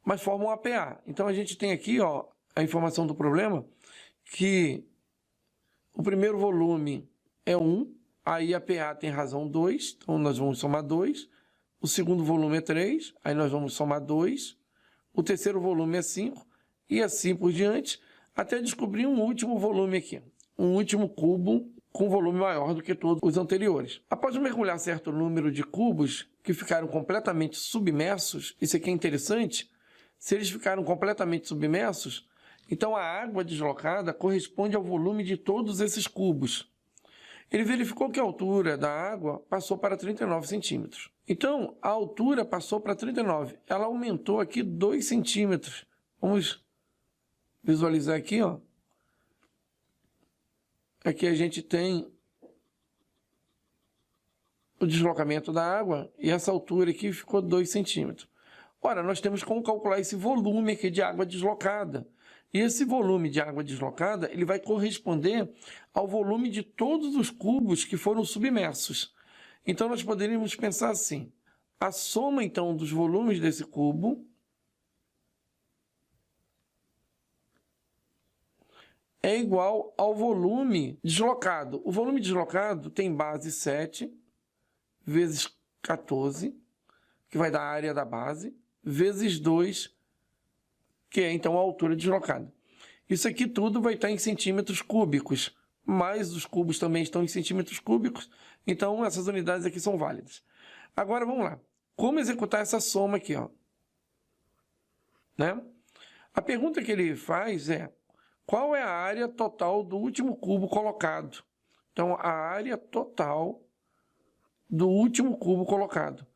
mas formam APA. Então, a gente tem aqui, ó, a informação do problema, que o primeiro volume é 1, aí a PA tem razão 2, então nós vamos somar 2. O segundo volume é 3, aí nós vamos somar 2. O terceiro volume é 5, e assim por diante, até descobrir um último volume aqui, um último cubo com volume maior do que todos os anteriores. Após mergulhar certo número de cubos que ficaram completamente submersos, isso aqui é interessante, se eles ficaram completamente submersos, então a água deslocada corresponde ao volume de todos esses cubos. Ele verificou que a altura da água passou para 39 centímetros. Então, a altura passou para 39. Ela aumentou aqui 2 centímetros. Vamos visualizar aqui, ó. Aqui a gente tem o deslocamento da água e essa altura aqui ficou 2 centímetros. Ora, nós temos como calcular esse volume aqui de água deslocada. E esse volume de água deslocada, ele vai corresponder ao volume de todos os cubos que foram submersos. Então, nós poderíamos pensar assim, a soma, então, dos volumes desse cubo é igual ao volume deslocado. O volume deslocado tem base 7 vezes 14, que vai dar a área da base, vezes 2, que é, então, a altura deslocada. Isso aqui tudo vai estar em centímetros cúbicos, mas os cubos também estão em centímetros cúbicos, então essas unidades aqui são válidas. Agora, vamos lá. Como executar essa soma aqui, ó? Né? A pergunta que ele faz é, qual é a área total do último cubo colocado? Então, a área total do último cubo colocado.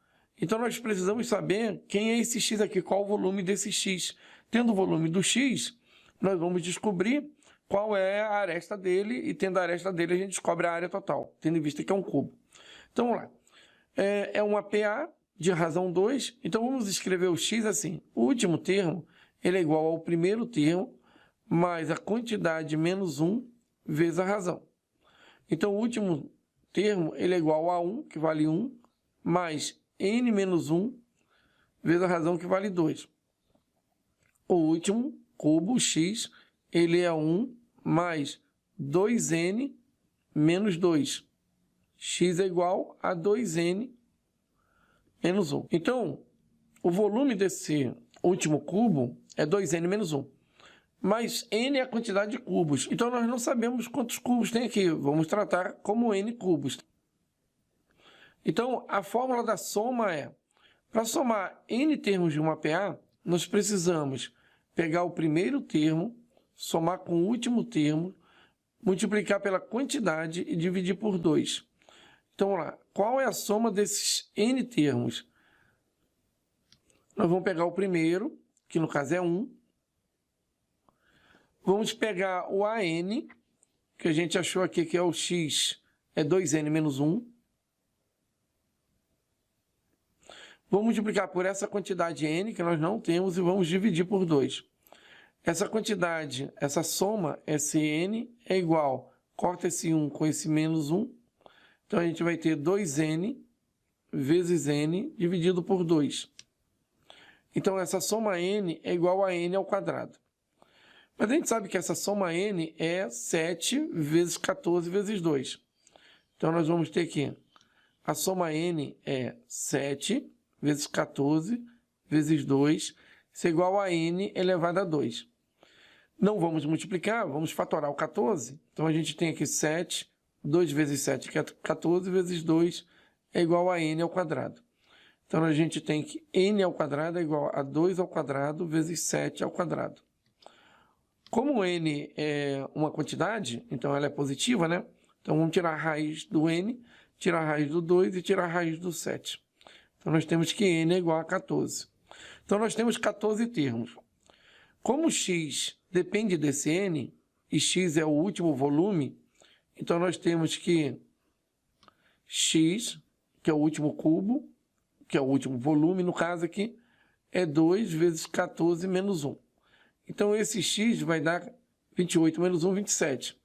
Então, nós precisamos saber quem é esse x aqui, qual o volume desse x. Tendo o volume do x, nós vamos descobrir qual é a aresta dele, e tendo a aresta dele, a gente descobre a área total, tendo em vista que é um cubo. Então, vamos lá. É uma PA de razão 2, então vamos escrever o x assim. O último termo, ele é igual ao primeiro termo, mais a quantidade menos 1 vezes a razão. Então, o último termo, ele é igual a 1, que vale 1, mais n menos 1 vezes a razão, que vale 2. O último cubo, x, ele é 1 mais 2n menos 2. X é igual a 2n menos 1. Então, o volume desse último cubo é 2n menos 1. Mas n é a quantidade de cubos. Então, nós não sabemos quantos cubos tem aqui. Vamos tratar como n cubos. Então, a fórmula da soma é, para somar n termos de uma PA, nós precisamos pegar o primeiro termo, somar com o último termo, multiplicar pela quantidade e dividir por 2. Então, vamos lá. Qual é a soma desses n termos? Nós vamos pegar o primeiro, que no caso é 1. Vamos pegar o AN, que a gente achou aqui que é o x, é 2n menos 1. Vamos multiplicar por essa quantidade n, que nós não temos, e vamos dividir por 2. Essa quantidade, essa soma, esse n, é igual, corta esse 1 com esse menos 1. Então, a gente vai ter 2n vezes n dividido por 2. Então, essa soma n é igual a n ao quadrado. Mas a gente sabe que essa soma n é 7 vezes 14 vezes 2. Então, nós vamos ter aqui, a soma n é 7 vezes 14 vezes 2, isso é igual a n elevado a 2. Não vamos multiplicar, vamos fatorar o 14. Então, a gente tem aqui 7, 2 vezes 7, que é 14, vezes 2, é igual a n ao quadrado. Então, a gente tem que n ao quadrado é igual a 2 ao quadrado vezes 7 ao quadrado. Como n é uma quantidade, então ela é positiva, né? Então, vamos tirar a raiz do n, tirar a raiz do 2 e tirar a raiz do 7. Então, nós temos que n é igual a 14. Então, nós temos 14 termos. Como x depende desse n, e x é o último volume, então nós temos que x, que é o último cubo, que é o último volume, no caso aqui, é 2 vezes 14 menos 1. Então, esse x vai dar 28 menos 1, 27.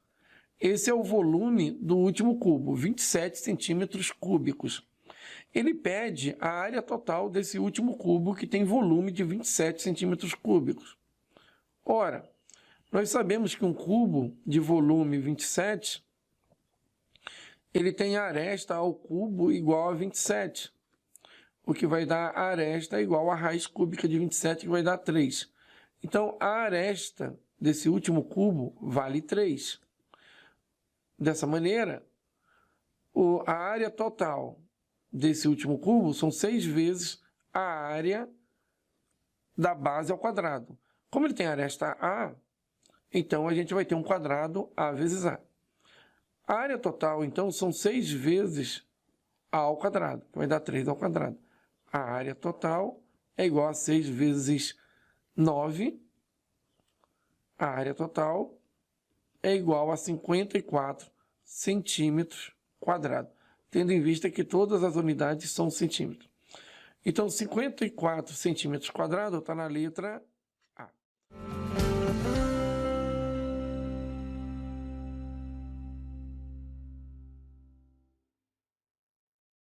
Esse é o volume do último cubo, 27 centímetros cúbicos. Ele pede a área total desse último cubo, que tem volume de 27 centímetros cúbicos. Ora, nós sabemos que um cubo de volume 27, ele tem aresta ao cubo igual a 27, o que vai dar a aresta igual a raiz cúbica de 27, que vai dar 3. Então, a aresta desse último cubo vale 3. Dessa maneira, a área total desse último cubo são 6 vezes a área da base ao quadrado. Como ele tem aresta A, então a gente vai ter um quadrado A vezes A. A área total, então, são 6 vezes A ao quadrado, que vai dar 3 ao quadrado. A área total é igual a 6 vezes 9. A área total é igual a 54 centímetros quadrados, tendo em vista que todas as unidades são centímetros. Então, 54 centímetros quadrados está na letra